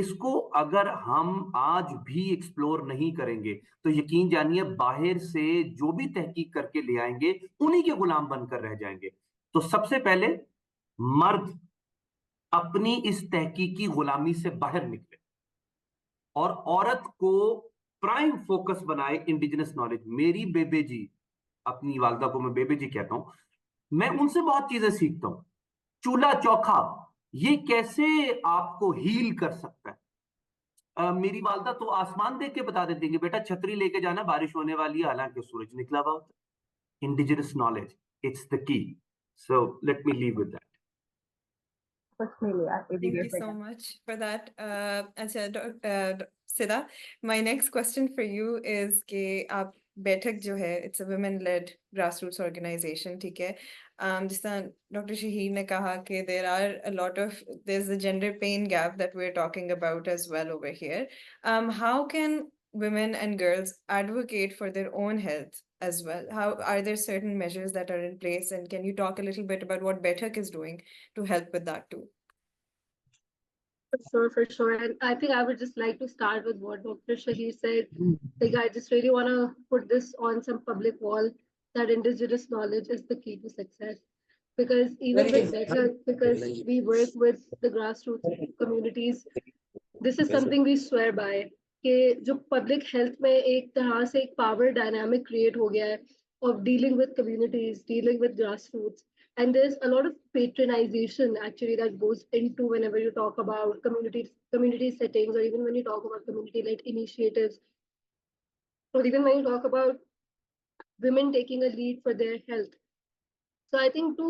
اس کو اگر ہم آج بھی ایکسپلور نہیں کریں گے تو یقین جانیے باہر سے جو بھی تحقیق کر کے لے آئیں گے انہی کے غلام بن کر رہ جائیں گے. تو سب سے پہلے مرد اپنی اس تحقیقی غلامی سے باہر نکلے اور عورت کو پرائم فوکس بنائے انڈیجنس نالج. میری بیبے جی, اپنی والدہ کو میں بیبے جی کہتا ہوں, میں ان سے بہت چیزیں سیکھتا ہوں. چولہا چوکھا یہ کیسے آپ کو ہیل کر سکتا ہے. میری والدہ تو آسمان دیکھ کے بتا دیتی کہ بیٹا چھتری لے کے جانا, بارش ہونے والی ہے, حالانکہ سورج نکلا ہوا ہوتا ہے. Indigenous knowledge, it's the key. So let me leave with that. Thank you so much for that. Sida, my next question for you is کہ آپ بیٹھک جو ہے, it's a women-led grassroots organization, ٹھیک ہے. جس طرح ڈاکٹر شہیر نے کہا کہ there's a gender pain gap that we're talking about as well over here. How can women and girls advocate for their own health as well? How are there certain measures that are in place, and can you talk a little bit about what Baitak is doing to help with that too? For sure. And I think I would just like to start with what Dr. Shahir said. Like, I just really want to put this on some public wall that indigenous knowledge is the key to success. Because even with better, because we work with the grassroots communities, this is something we swear by. کہ جو public health میں ایک طرح سے ایک power dynamic create ہو گیا ہے of dealing with communities, dealing with grassroots. And there's a lot of patronization actually that goes into whenever you talk about community settings, or even when you talk about community-led initiatives, or even when you talk about women taking a lead for their health. So I think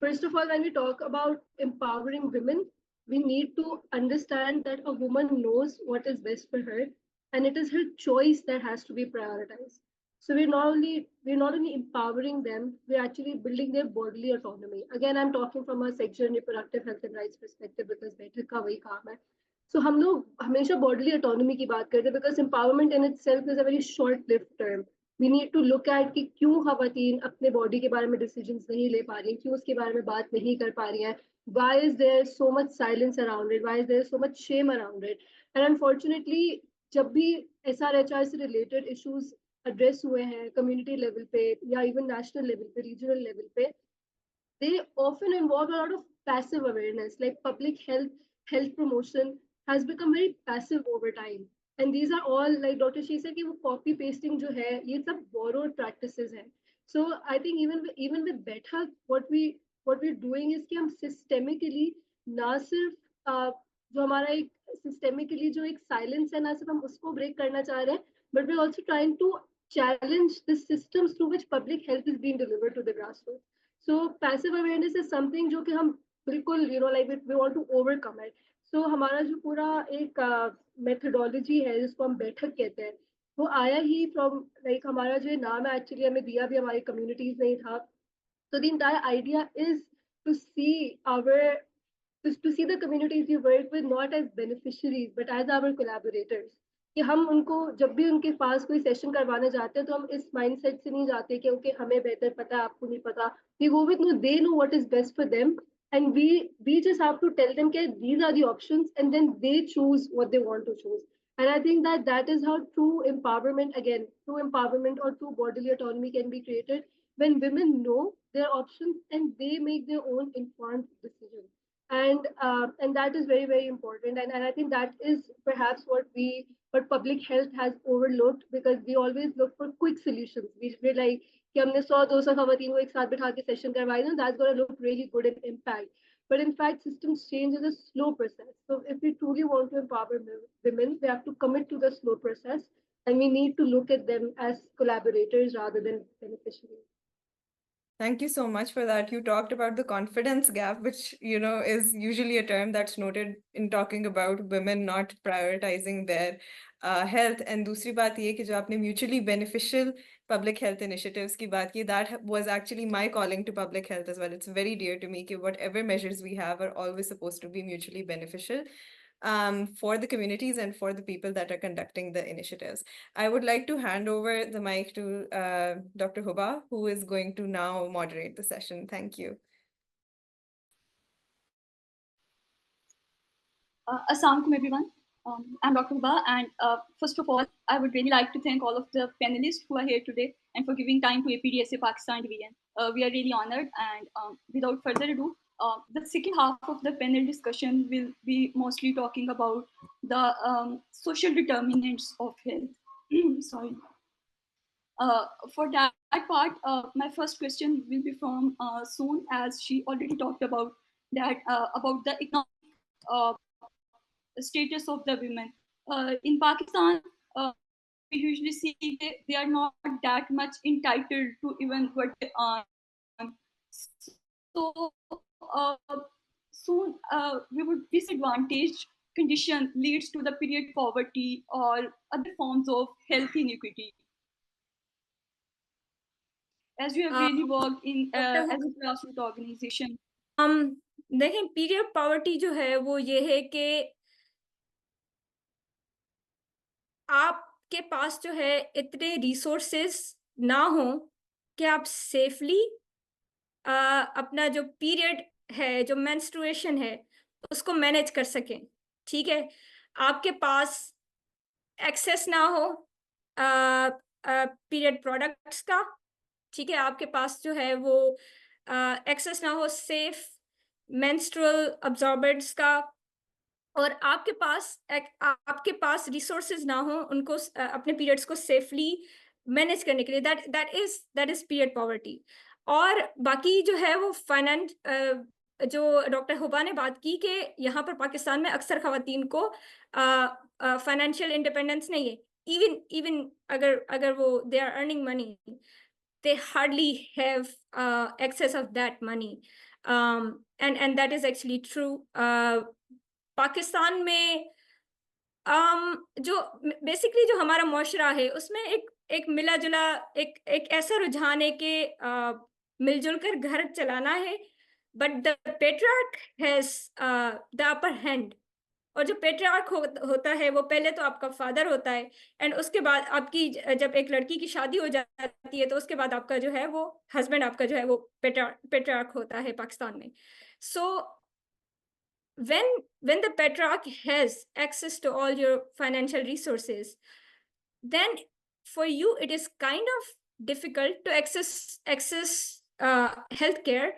first of all, when we talk about empowering women, we need to understand that a woman knows what is best for her, and it is her choice that has to be prioritized. So we're not only empowering them, we're actually building their bodily autonomy. Again, I'm talking from a sexual and reproductive health and rights perspective because Baitak ka wahi kaam hai. So hum log hamesha bodily autonomy ki baat karte hain because empowerment in itself is a very short-lived term. We need to look at کہ کیوں خواتین اپنے body کے بارے میں decisions نہیں لے پا رہی ہیں, کیوں اس کے بارے میں بات نہیں کر پا رہی ہیں. Why is there so much silence around it? Why is there so much shame around it? And unfortunately, جب بھی SRHR سے related issues address ہوئے ہیں community level پہ یا even national level پہ, regional level پہ, they often involve a lot of passive awareness, like public health promotion has become very passive over time. And these are all, like Dr. Shee said, کہ وہ copy pasting جو ہے یہ سب borrowed practices ہیں. So I think even with Baitak, what we're doing is کہ ہم systemically نہ صرف جو ہمارا ایک systemically جو ایک silence ہے, نہ صرف ہم اس کو break کرنا چاہ رہے ہیں, but we're also trying to challenge the systems through which public health is being delivered to the grassroots. So passive awareness is something جو کہ ہم بالکل like we want to overcome it. So ہمارا جو پورا ایک میتھڈالوجی ہے جس کو ہم بیٹھک کہتے ہیں, وہ آیا ہی فرام لائک ہمارا جو نام ہے ایکچولی ہمیں دیا بھی ہماری کمیونٹیز نہیں تھا. So the entire idea is to see the communities we work with not as beneficiaries but as our collaborators. کہ ہم ان کو جب بھی ان کے پاس کوئی سیشن کروانے جاتے ہیں تو ہم اس مائنڈ سیٹ سے نہیں جاتے کہ اوکے ہمیں بہتر پتا ہے آپ کو نہیں پتا. We go with no, they know what is best for them, and we just have to tell them that these are the options, and then they choose what they want to choose. And I think that is how true empowerment or true bodily autonomy can be created. when women know their options and they make their own informed decision. And that is very, very important. And I think that is perhaps what public health has overlooked, because we always look for quick solutions. We're like कि हमने 100-200 खवातीन को एक साथ बिठा के session करवाई ना, that's going to look really good in impact. But in fact, systems change is a slow process. So if we truly want to empower women, we have to commit to the slow process, and we need to look at them as collaborators rather than beneficiaries. Thank you so much for that. You talked about the confidence gap, which, is usually a term that's noted in talking about women not prioritizing their health. And दूसरी बात ये कि जो आपने mutually beneficial public health initiatives की बात की, that was actually my calling to public health as well. It's very dear to me कि whatever measures we have are always supposed to be mutually beneficial for the communities and for the people that are conducting the initiatives. I would like to hand over the mic to Dr. Huba, who is going to now moderate the session. Thank you. Assalamu alaikum, everyone. I'm Dr. Huba, and first of all, I would really like to thank all of the panelists who are here today and for giving time to APDSA Pakistan Division. We are really honored, and without further ado, the second half of the panel discussion will be mostly talking about the social determinants of health. Sorry. For that part, my first question will be from Soon, as she already talked about that about the economic status of the women. In Pakistan, we usually see they are not that much entitled to even what they earn. So soon we would disadvantage condition leads to the period poverty or other forms of health inequity. As you have really worked in as a grassroots organization. देखें period poverty जो है वो ये है कि आपके पास जो है इतने रिसोर्सेस ना हो कि आप सेफली अपना जो पीरियड है, जो मेंस्ट्रुएशन है, उसको मैनेज कर सकें. ठीक है, आपके पास एक्सेस ना हो पीरियड प्रोडक्ट्स का. ठीक है, आपके पास जो है वो एक्सेस ना हो सेफ मेंस्ट्रुअल अब्जॉर्बेंट्स का, और आपके पास रिसोर्सेज ना हो उनको अपने पीरियड्स को सेफली मैनेज करने के लिए. That is period poverty. और बाकी जो है वो फाइनेंस, जो डॉक्टर हुबा ने बात की कि यहाँ पर पाकिस्तान में अक्सर खवातीन को फाइनेंशियल इंडिपेंडेंस नहीं है. इवन अगर वो they are earning money, they hardly have access of that money, and that is actually true. Pakistan में जो बेसिकली जो हमारा मुआशरा है उसमें एक मिला जुला एक ऐसा रुझान है कि मिलजुल कर घर चलाना है, but the patriarch has the upper hand. और जो पेट्रियार्क होता है वो पहले तो आपका फादर होता है, एंड उसके बाद आपकी जब एक लड़की की शादी हो जाती है तो उसके बाद आपका जो है वो हस्बैंड आपका जो है वो पेट्रियार्क होता है पाकिस्तान में. सो when the patriarch has access to all your financial resources, then for you it is kind of difficult to access healthcare,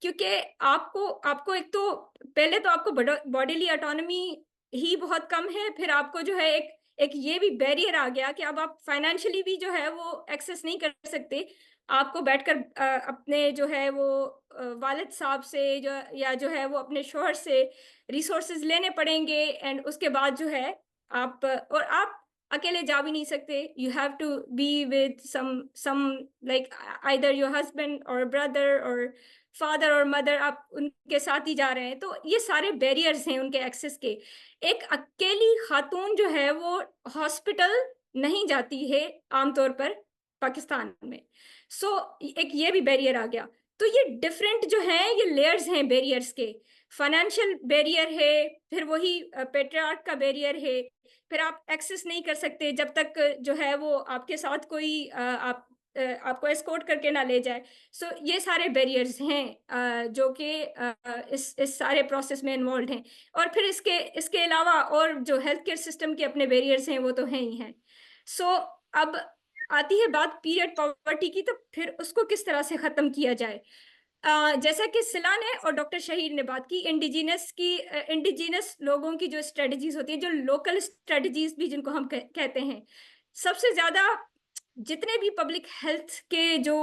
क्योंकि आपको एक तो पहले तो आपको बॉडीली ऑटोनॉमी ही बहुत कम है, फिर आपको जो है एक ये भी बैरियर आ गया कि अब आप फाइनेंशियली भी जो है वो एक्सेस नहीं कर सकते. आपको बैठकर अपने जो है वो वालिद साहब से या जो है वो अपने शोहर से रिसोर्सेज लेने पड़ेंगे, एंड उसके बाद जो है आप अकेले जा भी नहीं सकते. You have to be with some like either your husband और ब्रदर और फादर और मदर, आप उनके साथ ही जा रहे हैं. तो ये सारे बैरियर्स हैं उनके एक्सेस के. एक अकेली खातून जो है वो हॉस्पिटल नहीं जाती है आमतौर पर पाकिस्तान में. सो एक ये भी बैरियर आ गया. तो ये डिफरेंट जो हैं ये लेयर्स हैं बैरियर्स के. फाइनेंशियल बैरियर है, फिर वही पेट्रियार्क का बैरियर है, फिर आप एक्सेस नहीं कर सकते जब तक जो है वो आपके साथ कोई आपको एस्कॉर्ट करके ना ले जाए. सो ये सारे बैरियर्स हैं जो कि इस सारे प्रोसेस में इन्वॉल्व हैं. और फिर इसके अलावा और जो हेल्थ केयर सिस्टम के अपने बैरियर्स हैं वो तो हैं ही हैं. सो अब آتی ہے بات پیریڈ پاورٹی کی تو پھر اس کو کس طرح سے ختم کیا جائے. جیسا کہ سلا نے اور ڈاکٹر شہیر نے بات کی انڈیجینس لوگوں کی جو اسٹریٹجیز ہوتی ہیں, جو لوکل اسٹریٹجیز بھی جن کو ہم کہتے ہیں, سب سے زیادہ جتنے بھی پبلک ہیلتھ کے جو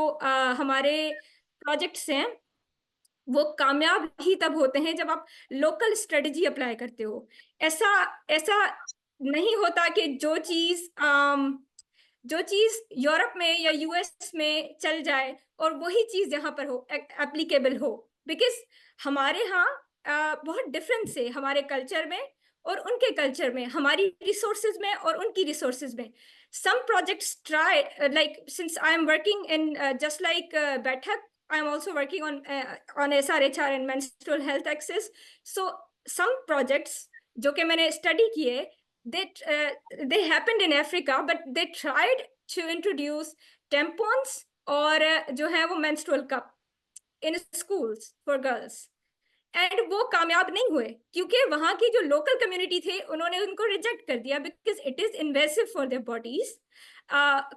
ہمارے پروجیکٹس ہیں وہ کامیاب ہی تب ہوتے ہیں جب آپ لوکل اسٹریٹجی اپلائی کرتے ہو. ایسا نہیں ہوتا کہ جو چیز یورپ میں یا یو ایس میں چل جائے اور وہی چیز یہاں پر ہو اپلیکیبل ہو, بیکاز ہمارے ہاں بہت ڈفرینس ہے ہمارے کلچر میں اور ان کے کلچر میں, ہماری ریسورسز میں اور ان کی ریسورسز میں. Some projects try, like since I am working in just like Baithak, I am also working on SRHR and menstrual health access. So some projects جو کہ میں نے اسٹڈی کیے, they happened in Africa, but they tried to introduce tampons اور جو ہے وہ menstrual cup in schools for girls. And وہ کامیاب نہیں ہوئے کیونکہ وہاں کی جو لوکل کمیونٹی تھے انہوں نے ان کو ریجیکٹ کر دیا because it is invasive for their bodies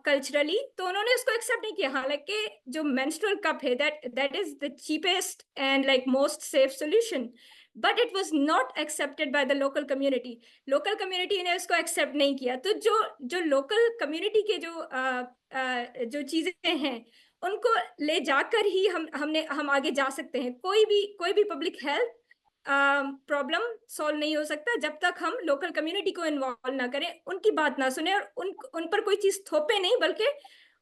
culturally, تو انہوں نے اس کو ایکسیپٹ نہیں کیا. حالانکہ جو مینسٹرل کپ ہے that is the cheapest and like most safe solution, but it was not accepted by the local community. Local community نے اس کو ایکسیپٹ نہیں کیا. تو جو لوکل کمیونٹی کے جو چیزیں ہیں ان کو لے جا کر ہی ہم آگے جا سکتے ہیں. کوئی بھی پبلک ہیلتھ پرابلم سالو نہیں ہو سکتا جب تک ہم لوکل کمیونٹی کو انوالو نہ کریں, ان کی بات نہ سنیں اور ان پر کوئی چیز تھوپے نہیں, بلکہ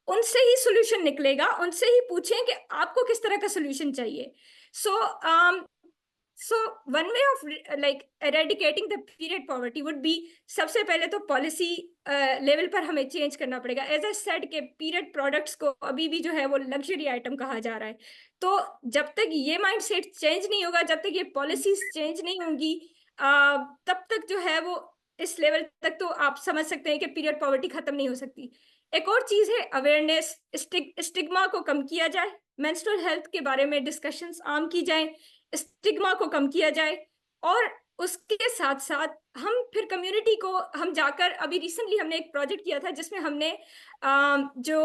ان سے ہی سولوشن نکلے گا. ان سے ہی پوچھیں کہ آپ کو کس طرح کا سولوشن چاہیے. So one way of like eradicating the period poverty would be, سب سے پہلے تو پالیسی لیول پر ہمیں چینج کرنا پڑے گا. ایز اے سیڈ کہ پیریڈ پروڈکٹس کو ابھی بھی جو ہے وہ لگژری آئٹم کہا جا رہا ہے. تو جب تک یہ مائنڈ سیٹ چینج نہیں ہوگا, جب تک یہ پالیسیز چینج نہیں ہوں گی, تب تک جو ہے وہ اس لیول تک تو آپ سمجھ سکتے ہیں کہ پیریڈ پاورٹی ختم نہیں ہو سکتی. ایک اور چیز ہے اویئرنیس, اسٹگما کو کم کیا جائے, مینسٹرل ہیلتھ کے بارے میں ڈسکشنز عام کی جائیں, اسٹگما کو کم کیا جائے. اور اس کے ساتھ ساتھ ہم پھر کمیونٹی کو ہم جا کر, ابھی ریسنٹلی ہم نے ایک پروجیکٹ کیا تھا جس میں ہم نے جو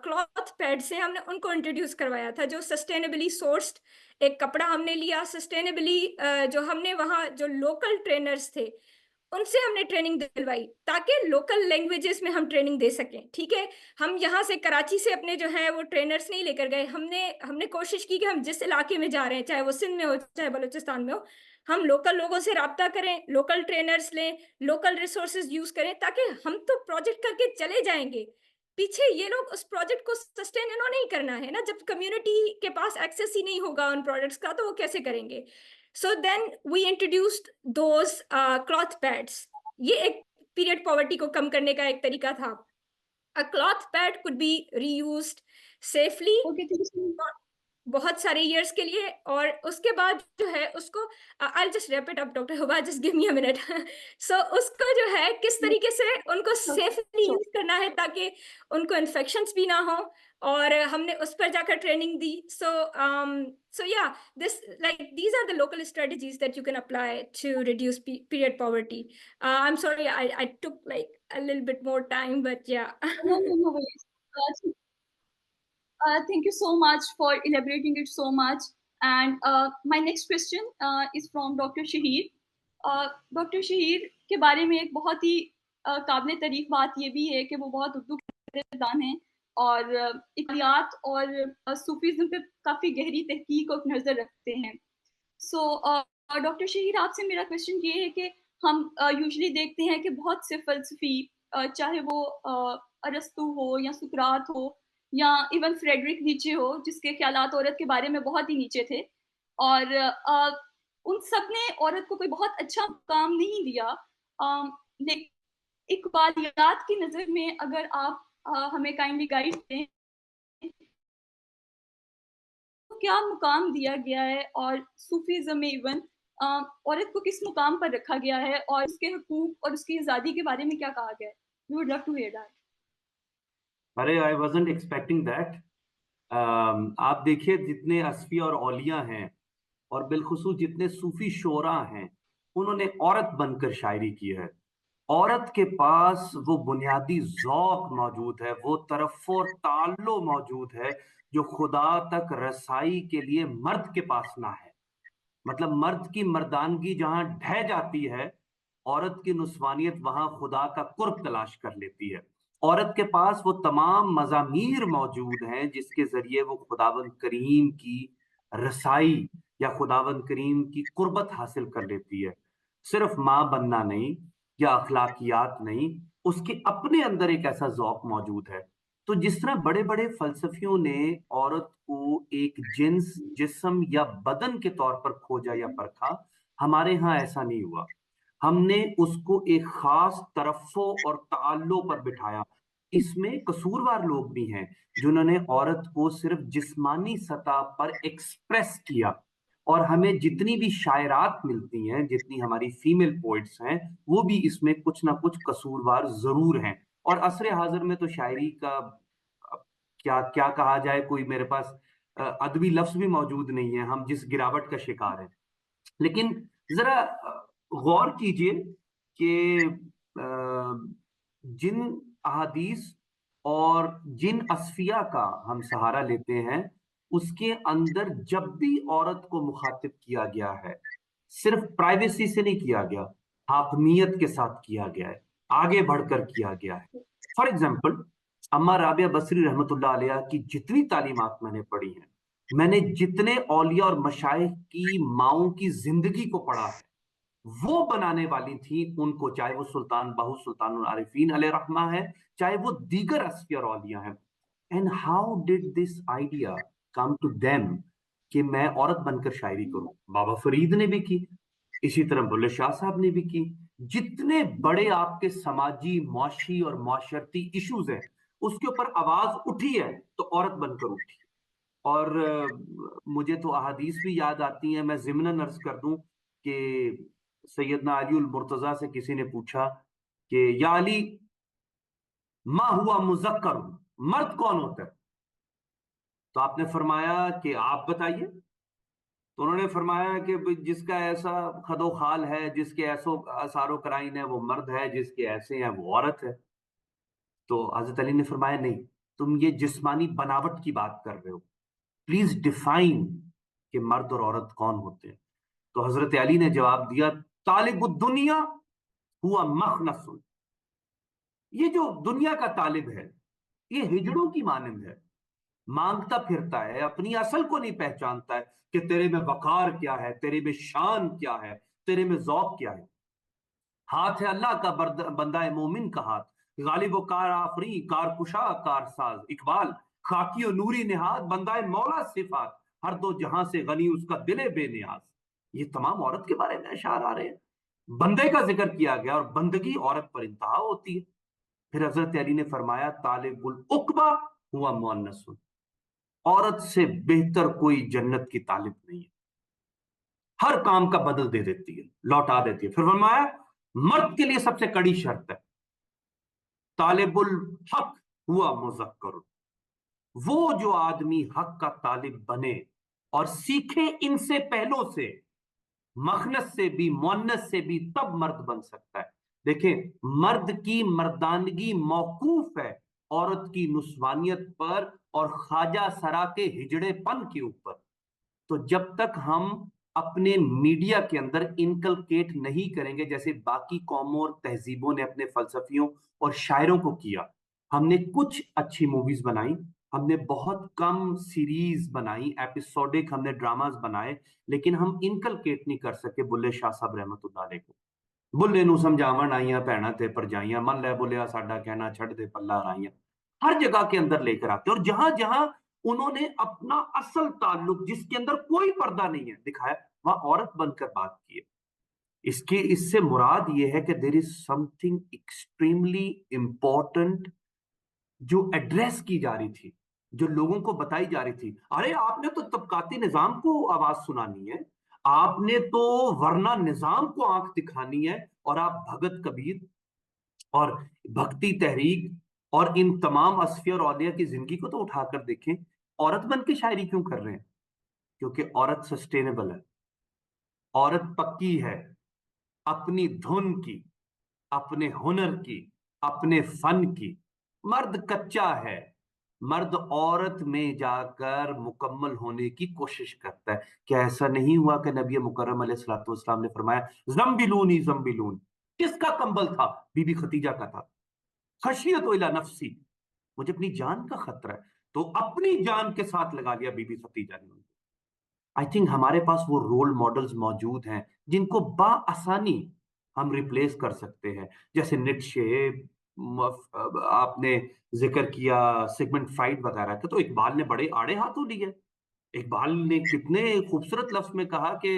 کلاتھ پیڈس ہیں ہم نے ان کو انٹروڈیوس کروایا تھا, جو سسٹینیبلی سورسڈ ایک کپڑا ہم نے لیا, سسٹینیبلی جو ہم نے وہاں جو لوکل ٹرینرز تھے ان سے ہم نے ٹریننگ دلوائی تاکہ لوکل لینگویجز میں ہم ٹریننگ دے سکیں. ٹھیک ہے, ہم یہاں سے کراچی سے اپنے جو ہے وہ ٹرینرز نہیں لے کر گئے. ہم نے کوشش کی کہ ہم جس علاقے میں جا رہے ہیں, چاہے وہ سندھ میں ہو چاہے بلوچستان میں ہو, ہم لوکل لوگوں سے رابطہ کریں, لوکل ٹرینرز لیں, لوکل ریسورسز یوز کریں, تاکہ ہم تو پروجیکٹ کر کے چلے جائیں گے, پیچھے یہ لوگ اس پروجیکٹ کو سسٹین انہوں نہیں کرنا ہے نا. جب کمیونٹی کے پاس ایکسیس ہی نہیں ہوگا ان پروڈکٹس کا تو وہ کیسے کریں گے. So then we introduced those cloth pads. یہ ایک پیریڈ پاورٹی کو کم کرنے کا ایک طریقہ تھا. A cloth pad could be reused safely بہت سارے ایئرس کے لیے, اور اس کے بعد جو ہے اس کو I'll just wrap it up, Dr. Huba, just give me a minute. So اس کو جو ہے کس طریقے سے ان کو سیفلی یوز کرنا ہے تاکہ ان کو انفیکشنز بھی نہ ہوں, اور ہم نے اس پر جا کر training the. So yeah, these are the local strategies that you can apply to reduce period poverty. I'm sorry I took like a little bit more time, but yeah. No worries. Thank you so much for elaborating it so much. And my next question is from Dr. Shahir. Dr. Shahir کے بارے میں ایک بہت ہی قابل تعریف بات یہ بھی ہے کہ وہ بہت اردو کے دان ہیں اور اقلیات اور صوفیزم پہ کافی گہری تحقیق اور نظر رکھتے ہیں. سو ڈاکٹر شہیر, آپ سے میرا کوشچن یہ ہے کہ ہم یوزلی دیکھتے ہیں کہ بہت سے فلسفی, چاہے وہ ارسطو ہو یا سقراط ہو یا ایون فریڈرک نیچے ہو, جس کے خیالات عورت کے بارے میں بہت ہی نیچے تھے, اور ان سب نے عورت کو کوئی بہت اچھا کام نہیں دیا. اقبالیات کی نظر میں اگر آپ ہمیں کائنڈلی گائیڈ دیں, کیا مقام دیا گیا ہے, اور صوفیزم میں ایون عورت کو کس مقام پر رکھا گیا ہے, اور اس کے حقوق اور اس کی آزادی کے بارے میں کیا کہا گیا ہے. We would love to hear that. Array I wasn't expecting that. آپ دیکھیے جتنے اصفیاء اور اولیاء ہیں اور بالخصوص جتنے صوفی شعراء ہیں انہوں نے عورت بن کر شاعری کی ہے. عورت کے پاس وہ بنیادی ذوق موجود ہے, وہ طرف اور تعلق موجود ہے جو خدا تک رسائی کے لیے مرد کے پاس نہ ہے. مطلب مرد کی مردانگی جہاں ڈھہ جاتی ہے, عورت کی نسوانیت وہاں خدا کا قرب تلاش کر لیتی ہے. عورت کے پاس وہ تمام مضامیر موجود ہیں جس کے ذریعے وہ خداوند کریم کی رسائی یا خداوند کریم کی قربت حاصل کر لیتی ہے. صرف ماں بننا نہیں یا اخلاقیات نہیں, اس کے اپنے اندر ایک ایسا ذوق موجود ہے. تو جس طرح بڑے بڑے فلسفیوں نے عورت کو ایک جنس, جسم یا بدن کے طور پر کھوجا یا پرکھا, ہمارے ہاں ایسا نہیں ہوا. ہم نے اس کو ایک خاص طرفوں اور تعلق پر بٹھایا. اس میں قصوروار لوگ بھی ہیں جنہوں نے عورت کو صرف جسمانی سطح پر ایکسپریس کیا, اور ہمیں جتنی بھی شاعرات ملتی ہیں, جتنی ہماری فیمیل پوئٹس ہیں, وہ بھی اس میں کچھ نہ کچھ قصوروار ضرور ہیں. اور عصر حاضر میں تو شاعری کا کیا کیا کہا جائے, کوئی میرے پاس ادبی لفظ بھی موجود نہیں ہے, ہم جس گراوٹ کا شکار ہیں. لیکن ذرا غور کیجئے کہ جن احادیث اور جن اصفیہ کا ہم سہارا لیتے ہیں, اس کے اندر جب بھی عورت کو مخاطب کیا گیا ہے, صرف پرائیویسی سے نہیں کیا گیا, حاکمیت کے ساتھ کیا گیا ہے, آگے بڑھ کر کیا گیا ہے. فار ایگزامپل, اما رابعہ بصری رحمۃ اللہ علیہ کی جتنی تعلیمات میں نے پڑھی ہیں, میں نے جتنے اولیاء اور مشائخ کی ماؤں کی زندگی کو پڑھا ہے, وہ بنانے والی تھی ان کو, چاہے وہ سلطان باہو سلطان العارفین علیہ رحمہ ہے, چاہے وہ دیگر اصفیاء اور اولیاء ہیں. And how did this idea come to them کہ میں عورت بن کر شاعری کروں؟ بابا فرید نے بھی کی, اسی طرح بلے شاہ صاحب نے بھی کی. جتنے بڑے آپ کے سماجی, معاشی اور معاشرتی ایشوز ہیں, اس کے اوپر آواز اٹھی ہے تو عورت بن کر اٹھی. اور مجھے تو احادیث بھی یاد آتی ہیں. میں ضمناً عرض کر دوں کہ سیدنا علی المرتضیٰ سے کسی نے پوچھا کہ یا علی ما ہوا مذکر, مرد کون ہوتا ہے؟ تو آپ نے فرمایا کہ آپ بتائیے. تو انہوں نے فرمایا کہ جس کا ایسا خد و خال ہے, جس کے ایسو اثار و کرائن ہے, وہ مرد ہے, جس کے ایسے ہیں وہ عورت ہے. تو حضرت علی نے فرمایا نہیں, تم یہ جسمانی بناوٹ کی بات کر رہے ہو, پلیز ڈیفائن کہ مرد اور عورت کون ہوتے ہیں. تو حضرت علی نے جواب دیا, طالب الدنیا ہوا مخنث, یہ جو دنیا کا طالب ہے یہ ہجڑوں کی مانند ہے, مانگتا پھرتا ہے, اپنی اصل کو نہیں پہچانتا ہے کہ تیرے میں وقار کیا ہے, تیرے میں شان کیا ہے, تیرے میں ذوق کیا ہے. ہاتھ ہے اللہ کا بندہ مومن کا ہاتھ, غالب و کار آفری, کار کشا کار ساز. اقبال, خاکی و نوری نہاد بندہ مولا صفات, ہر دو جہاں سے غنی اس کا دل بے نیاز. یہ تمام عورت کے بارے میں اشعار آ رہے ہیں. بندے کا ذکر کیا گیا اور بندگی عورت پر انتہا ہوتی ہے. پھر حضرت علی نے فرمایا طالب العقبہ ہوا مؤنث, عورت سے بہتر کوئی جنت کی طالب نہیں ہے, ہر کام کا بدل دے دیتی ہے, لوٹا دیتی ہے. پھر فرمایا مرد کے لیے سب سے کڑی شرط ہے طالب الحق ہوا مذکر, وہ جو آدمی حق کا طالب بنے اور سیکھے ان سے پہلوں سے, مخنث سے بھی مؤنث سے بھی, تب مرد بن سکتا ہے. دیکھیں, مرد کی مردانگی موقوف ہے عورت کی نسوانیت پر اور خواجہ سرا کے ہجڑے پن کے اوپر. تو جب تک ہم اپنے میڈیا کے اندر انکلکیٹ نہیں کریں گے جیسے باقی قوموں اور تہذیبوں نے اپنے فلسفیوں اور شاعروں کو کیا, ہم نے کچھ اچھی موویز بنائی, ہم نے بہت کم سیریز بنائی, ایپیسوڈک ہم نے ڈراماز بنائے, لیکن ہم انکلکیٹ نہیں کر سکے بلے شاہ صاحب رحمت اللہ علیہ کو. بلے نو سمجھاون آئیاں بھیڑاں تے پرجائیاں, من لے بولیا ساڈا کہنا چھڑ دے پلا رائیاں, ہر جگہ کے اندر لے کر آتے. اور جہاں جہاں انہوں نے اپنا اصل تعلق جس کے اندر کوئی پردہ نہیں ہے دکھایا, وہاں عورت بن کر بات کی ہے. اس سے مراد یہ ہے کہ دیر از سم تھنگ ایکسٹریملی امپورٹنٹ جو ایڈریس کی جا رہی تھی, جو لوگوں کو بتائی جا رہی تھی. ارے آپ نے تو طبقاتی نظام کو آواز سنانی ہے, آپ نے تو ورنہ نظام کو آنکھ دکھانی ہے, اور آپ بھگت کبیر اور بھکتی تحریک اور ان تمام اصفیاء اور اولیاء کی زندگی کو تو اٹھا کر دیکھیں. عورت بن کے شاعری کیوں کر رہے ہیں؟ کیونکہ عورت سسٹینیبل ہے, عورت پکی ہے, اپنی دھن کی, अपने हुनर की, अपने फन की। मर्द कच्चा है, मर्द औरत में जाकर मुकम्मल होने की कोशिश करता है। क्या ऐसा नहीं हुआ कि नबी मुकर्रम अलैहिस्सलातु वस्सलाम ने फरमाया ज़म्बिलूनी ज़म्बिलून? किसका कंबल था? बीबी खदीजा का था। खशियत इला नफ्सी, मुझे अपनी जान का खतरा है, तो अपनी जान के साथ लगा लिया बीबी खदीजा ने। आई थिंक हमारे पास वो रोल मॉडल्स मौजूद हैं जिनको बाआसानी हम रिप्लेस कर सकते हैं, जैसे नीत्शे, आपने जिक्र किया सिगमंड फ्राइड वगैरह का, तो इकबाल ने बड़े आड़े हाथों लिए। इकबाल ने कितने खूबसूरत लफ्ज में कहा कि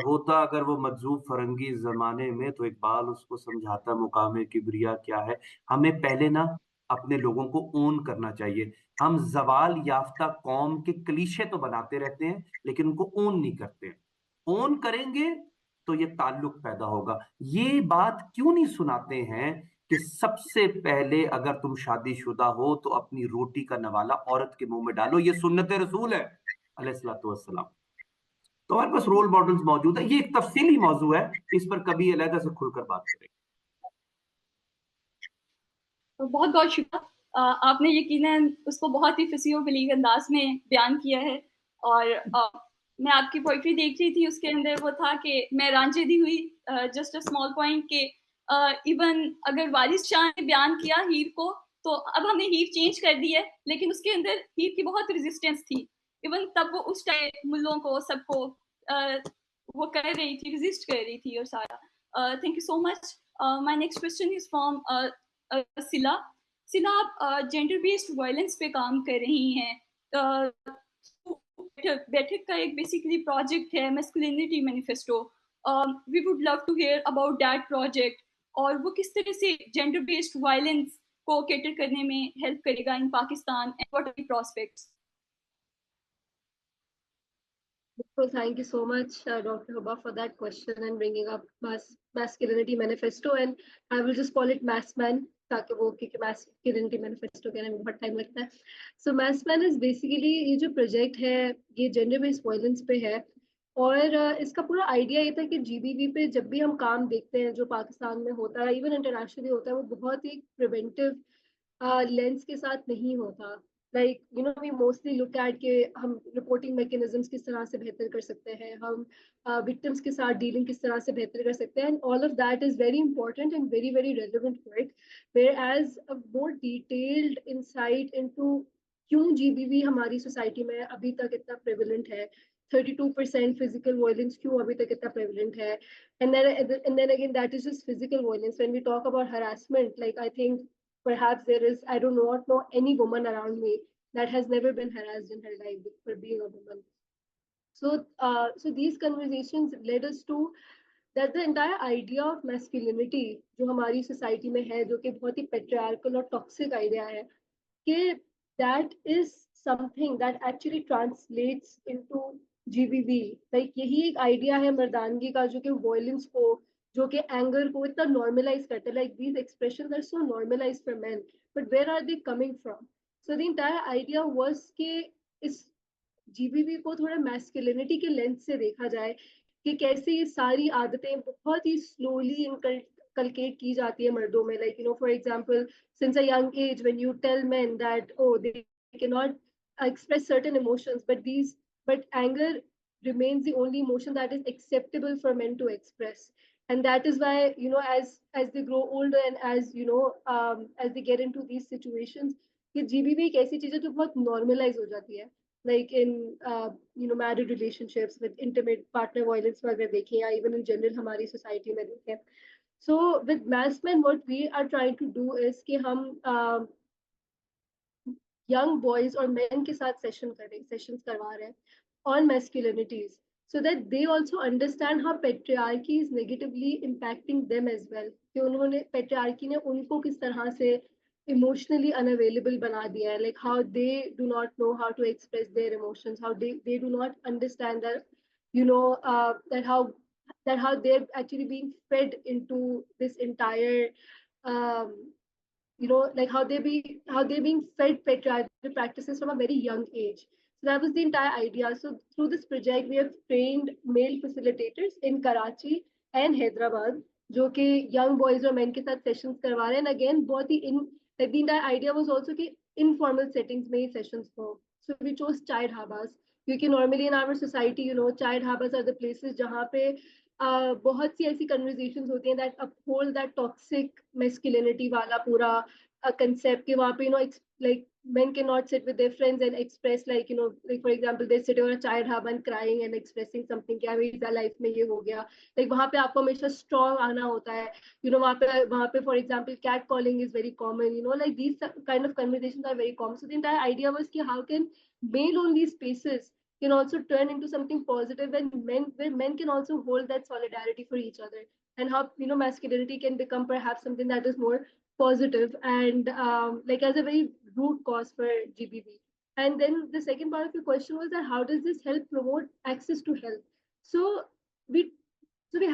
होता अगर वो मजजूब फरंगी जमाने में, तो इकबाल उसको समझाता मुकामे किबरिया क्या है। हमें पहले ना अपने लोगों को ओन करना चाहिए। हम जवाल याफ्ता कौम के क्लीशे तो बनाते रहते हैं, लेकिन उनको ओन नहीं करते। ओन करेंगे तो ये ताल्लुक पैदा होगा। ये बात क्यों नहीं सुनाते हैं कि सबसे पहले अगर तुम शादीशुदा हो तो अपनी रोटी का नवाला औरत के मुंह में डालो, ये सुन्नत रसूल है अलैहिस्सलातु वस्सलाम। तो हमारे पास रोल मॉडल्स मौजूद है। ये एक तफसीली मौजू है, इस पर कभी अलहदा से खुलकर बात करेंगे। तो बहुत बहुत शुक्रिया। आपने यकीनन उसको बहुत ही फसी और बलीग अंदाज में बयान किया है। और मैं आपकी पोइट्री देख रही थी, उसके अंदर वो था कि मैं रांझे दी हुई, जस्ट अ स्मॉल पॉइंट के इवन अगर वारिस शाह ने बयान किया हीर को, तो अब हमने हीर चेंज कर दी है, लेकिन उसके अंदर हीर की बहुत रेजिस्टेंस थी। इवन तब वो उस टाइम मुल्लों को सबको वो कर रही थी, रेजिस्ट कर रही थी और सारा। Thank you so much. My next question is from सिला। सिला, आप जेंडर बेस्ड वायलेंस पे काम कर रही हैं। बैठक का एक बेसिकली प्रोजेक्ट है masculinity manifesto. We would love to hear about that project, और वो किस तरह से जेंडर बेस्ड वायलेंस को कैटर करने में हेल्प करेगा in Pakistan, and what are the prospects? So thank you so much, Dr. Huba, for that question and bringing up masculinity manifesto. And I will just call it MassMan, ताकि वो क्योंकि masculinity manifesto कहने में बहुत time लगता है. So MassMan is basically ये जो प्रोजेक्ट है ये जेंडर बेस्ड वायलेंस पे है. और इसका पूरा आइडिया ये था कि जीबीवी पे जब भी हम काम देखते हैं जो पाकिस्तान में होता है, इवन इंटरनेशनली होता है, वो बहुत ही प्रिवेंटिव लेंस के साथ नहीं होता. Like you know we mostly look at के हम रिपोर्टिंग मैकेनिज्म्स किस तरह से बेहतर कर सकते हैं, हम विक्टिम्स के साथ डीलिंग किस तरह से बेहतर कर सकते हैं, and all of that is very important and very very relevant work, where as a more detailed insight into क्यों जीबीवी हमारी सोसाइटी में अभी तक इतना प्रेवलेंट है, 32% फिजिकल वायलेंस क्यों अभी तक इतना प्रेवलेंट है. And then again that is just physical violence. When we talk about harassment, like I think perhaps there is, I do not know any woman around me that has never been harassed in her life for being a woman. So these conversations led us to that the entire idea of masculinity जो हमारी society में है, जो कि बहुत ही patriarchal और toxic idea है, कि that is something that actually translates into GBV. Like यही एक idea है मर्दानगी का जो कि violence को, जो कि anger को इतना normalize करता है. Like these expressions are so normalized for men, but where are they coming from? So the entire idea was कि इस GBV को थोड़ा masculinity के lens से देखा जाए कि कैसे ये सारी आदतें बहुत ही slowly inculcate की जाती है मर्दों में. Like you know, for example, since a young age when you tell men that oh they cannot express certain emotions, but anger remains the only emotion that is acceptable for men to express. And that is why, you know, as they grow older and as you know as they get into these situations, ये GBV एक ऐसी चीज है जो बहुत normalize हो जाती है. Like in you know married relationships with intimate partner violence वगैरह देखें, या even in general हमारी society में देखें. So with MassMan what we are trying to do is कि हम young boys और men के साथ sessions करवा रहे हैं on masculinities, so that they also understand how patriarchy is negatively impacting them as well. कि उन्होंने patriarchy ने उनको किस तरह से emotionally unavailable बना दिया है, like how they do not know how to express their emotions, how they do not understand that you know that how they're actually being fed into this entire you know like how they're being fed patriarchal practices from a very young age. So that was the entire idea. So through this project we have trained male facilitators in Karachi and Hyderabad, جو کہ young boys اور مین کے ساتھ sessions کروا رہے ہیں. Again بہت ہی the entire idea was also کہ informal settings میں ہی sessions who. So we chose chai dhabas کیونکہ normally in our society chai dhabas are the places جہاں پہ بہت سی ایسی conversations ہوتی ہیں that uphold that toxic masculinity والا پورا concept کہ وہاں پہ like men cannot sit with their friends and express like like for example they sit over a chai dhaba and crying and expressing something کہ میری life میں یہ ہو گیا. like وہاں پہ آپ کو ہمیشہ strong آنا ہوتا ہے. وہاں پہ for example cat calling is very common. Like these kind of conversations are very common. So the entire idea was ki how can male only spaces can also turn into something positive and where men can also hold that solidarity for each other, and how masculinity can become perhaps something that is more positive and like as a very root cause for GBV. And then the second part of your question was that how does this help promote access to health? So we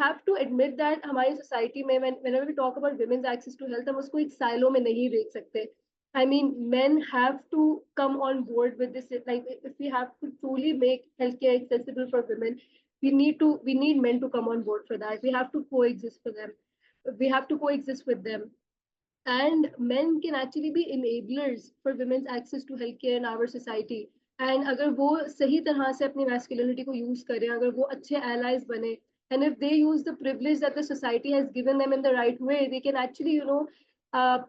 have to admit that ہماری society میں whenever we talk about women's access to health ہم اس کو ایک سائلوں میں نہیں دیکھ سکتے. I mean, men have to come on board with this. Like, if we have to truly make healthcare accessible for women, we need men to come on board for that. We have to coexist for them. We have to coexist with them. And men can actually be enablers for women's access to healthcare in our society. And اگر وہ صحیح طرح سے اپنی masculinity کو use کریں, اگر وہ اچھے allies بنے, and if they use the privilege that the society has given them in the right way, they can actually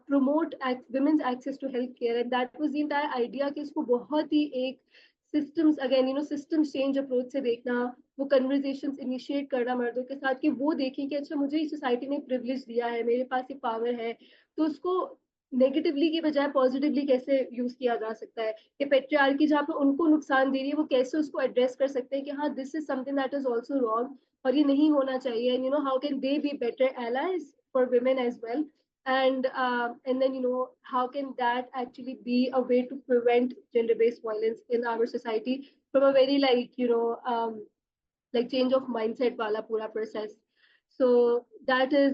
promote women's access to healthcare. And that was the entire idea کہ اس کو بہت ہی ایک systems again systems change approach سے دیکھنا, وہ conversations initiate کرنا مردوں کے ساتھ کہ وہ دیکھیں کہ اچھا مجھے اس سوسائٹی نے privilege دیا ہے, میرے پاس یہ power ہے, تو اس کو نیگیٹیولی کی بجائے پازیٹیولی کیسے یوز کیا جا سکتا ہے. کہ پیٹریارکی جہاں پہ ان کو نقصان دے رہی ہے وہ کیسے اس کو ایڈریس کر سکتے ہیں کہ ہاں this is something that is also wrong اور یہ نہیں ہونا چاہیے. And how can they be better allies for women as well. And then how can that actually be a way to prevent gender-based violence in our society from a very like change of mindset wala pura process. So that is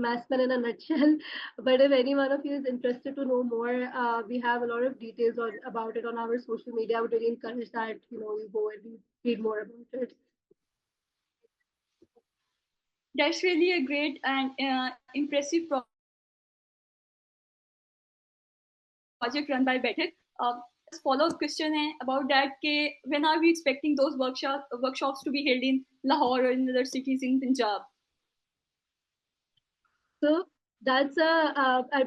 Massman in a nutshell. But if any one of you is interested to know more, we have a lot of details about it on our social media. I would really encourage that you go and read more about it. That's really a great and impressive project run by Better. Follow-up question hai about that ke when are we expecting those workshops to be held in Lahore or in other cities in Punjab? So that's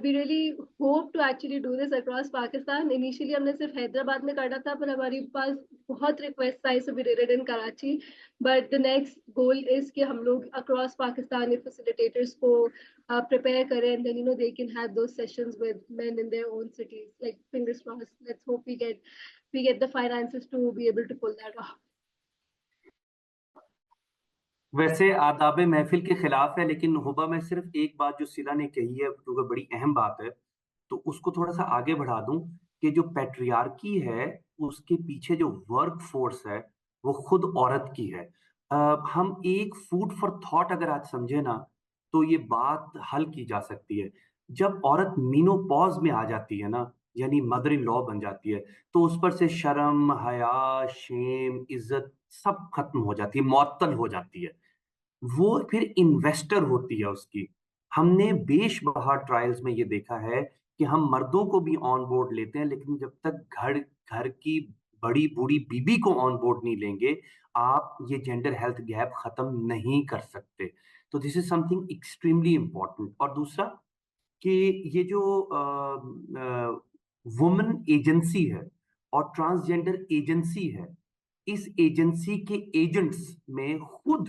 we really hope to actually do this across Pakistan. Initially ہم نے صرف حیدرآباد میں کرنا تھا, پر ہماری پاس بہت requests I, so we did it in Karachi. But the next goal is کہ ہم لوگ across Pakistan facilitators کو prepare کریں, and then they can have those sessions with men in their own cities. Like fingers crossed. Let's hope we get the finances to be able to pull that off. ویسے آداب محفل کے خلاف ہے, لیکن ہبا میں صرف ایک بات جو سلا نے کہی ہے کیونکہ بڑی اہم بات ہے, تو اس کو تھوڑا سا آگے بڑھا دوں کہ جو پیٹریارکی ہے اس کے پیچھے جو ورک فورس ہے وہ خود عورت کی ہے. ہم ایک فوڈ فار تھاٹ اگر آج سمجھے نا تو یہ بات حل کی جا سکتی ہے. جب عورت مینوپاز میں آ جاتی ہے نا, یعنی مدر ان لا بن جاتی ہے, تو اس پر سے شرم, حیا, شیم, عزت سب ختم ہو جاتی ہے, معطل ہو جاتی ہے. وہ پھر انویسٹر ہوتی ہے اس کی. ہم نے بیش بہا ٹرائلز میں یہ دیکھا ہے کہ ہم مردوں کو بھی آن بورڈ لیتے ہیں, لیکن جب تک گھر کی بڑی بوڑھی بیوی کو آن بورڈ نہیں لیں گے, آپ یہ جینڈر ہیلتھ گیپ ختم نہیں کر سکتے. تو دس is some thing extremely important. اور دوسرا کہ یہ جو وومن ایجنسی ہے اور ٹرانسجینڈر ایجنسی ہے, اس ایجنسی کے ایجنٹس میں خود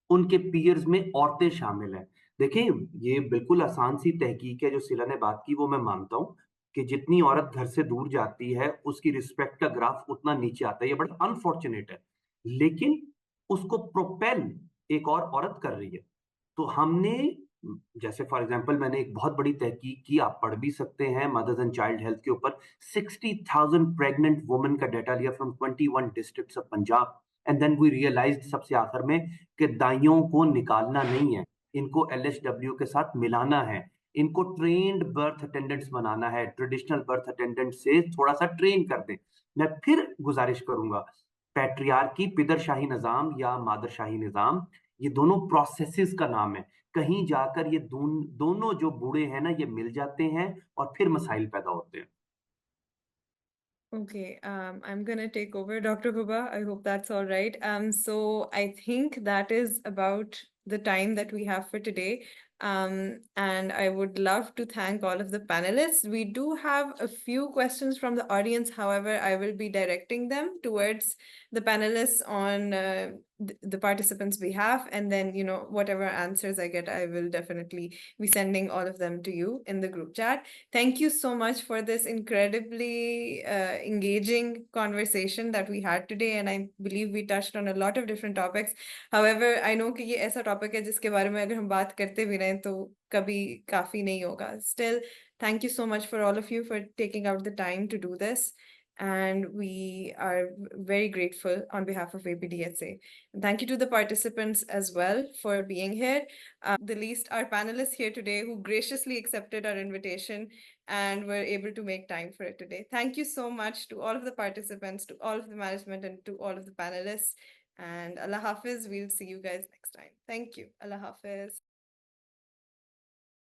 ان کے پیئرز میں عورتیں شامل ہیں. دیکھیں یہ بالکل آسان سی تحقیق ہے جو سلا نے بات کی, وہ میں مانتا ہوں کہ جتنی عورت گھر سے دور جاتی ہے اس کی رسپیکٹ کا گراف اتنا نیچے آتا ہے. یہ بڑا انفارچونیٹ ہے, لیکن اس کو پروپیل ایک اور عورت کر رہی ہے. تو ہم نے جیسے فار ایگزامپل میں نے ایک بہت بڑی تحقیق کی, آپ پڑھ بھی سکتے ہیں, مدرز اینڈ چائلڈ ہیلتھ کے اوپر 60,000 پریگننٹ وومن کا ڈیٹا لیا from 21 districts of Punjab. And then we realised سب سے آخر میں کہ دائیوں کو نکالنا نہیں ہے, ان کو LHW کے ساتھ ملانا ہے, ان کو ٹرینڈ برتھ اٹینڈنٹس بنانا ہے, ٹریڈیشنل برتھ اٹینڈنٹ سے تھوڑا سا ٹرین کر دیں. میں پھر گزارش کروں گا, پیٹریارکی, پدر شاہی نظام یا مادر شاہی نظام, یہ دونوں پروسیسز کا نام ہے. کہیں جا کر یہ دونوں جو بوڑھے ہیں نا یہ مل جاتے ہیں اور پھر مسائل پیدا ہوتے ہیں. Okay, I'm gonna take over, Dr. Huba. I hope that's all right. So I think that is about the time that we have for today. And I would love to thank all of the panelists. We do have a few questions from the audience. However, I will be directing them towards the panelists on the participants' behalf. And then, you know, whatever answers I get, I will definitely be sending all of them to you in the group chat. Thank you so much for this incredibly engaging conversation that we had today, and I believe we touched on a lot of different topics. However, I know کہ یہ ایسا topic ہے جس کے بارے میں اگر ہم بات کرتے بھی رہیں تو کبھی کافی نہیں ہوگا. Still, thank you so much for all of you for taking out the time to do this, and we are very grateful on behalf of APDSA. Thank you to the participants as well for being here. The least our panelists here today who graciously accepted our invitation and were able to make time for it today. Thank you so much to all of the participants, to all of the management, and to all of the panelists. And Allah Hafiz, we'll see you guys next time. Thank you. Allah Hafiz.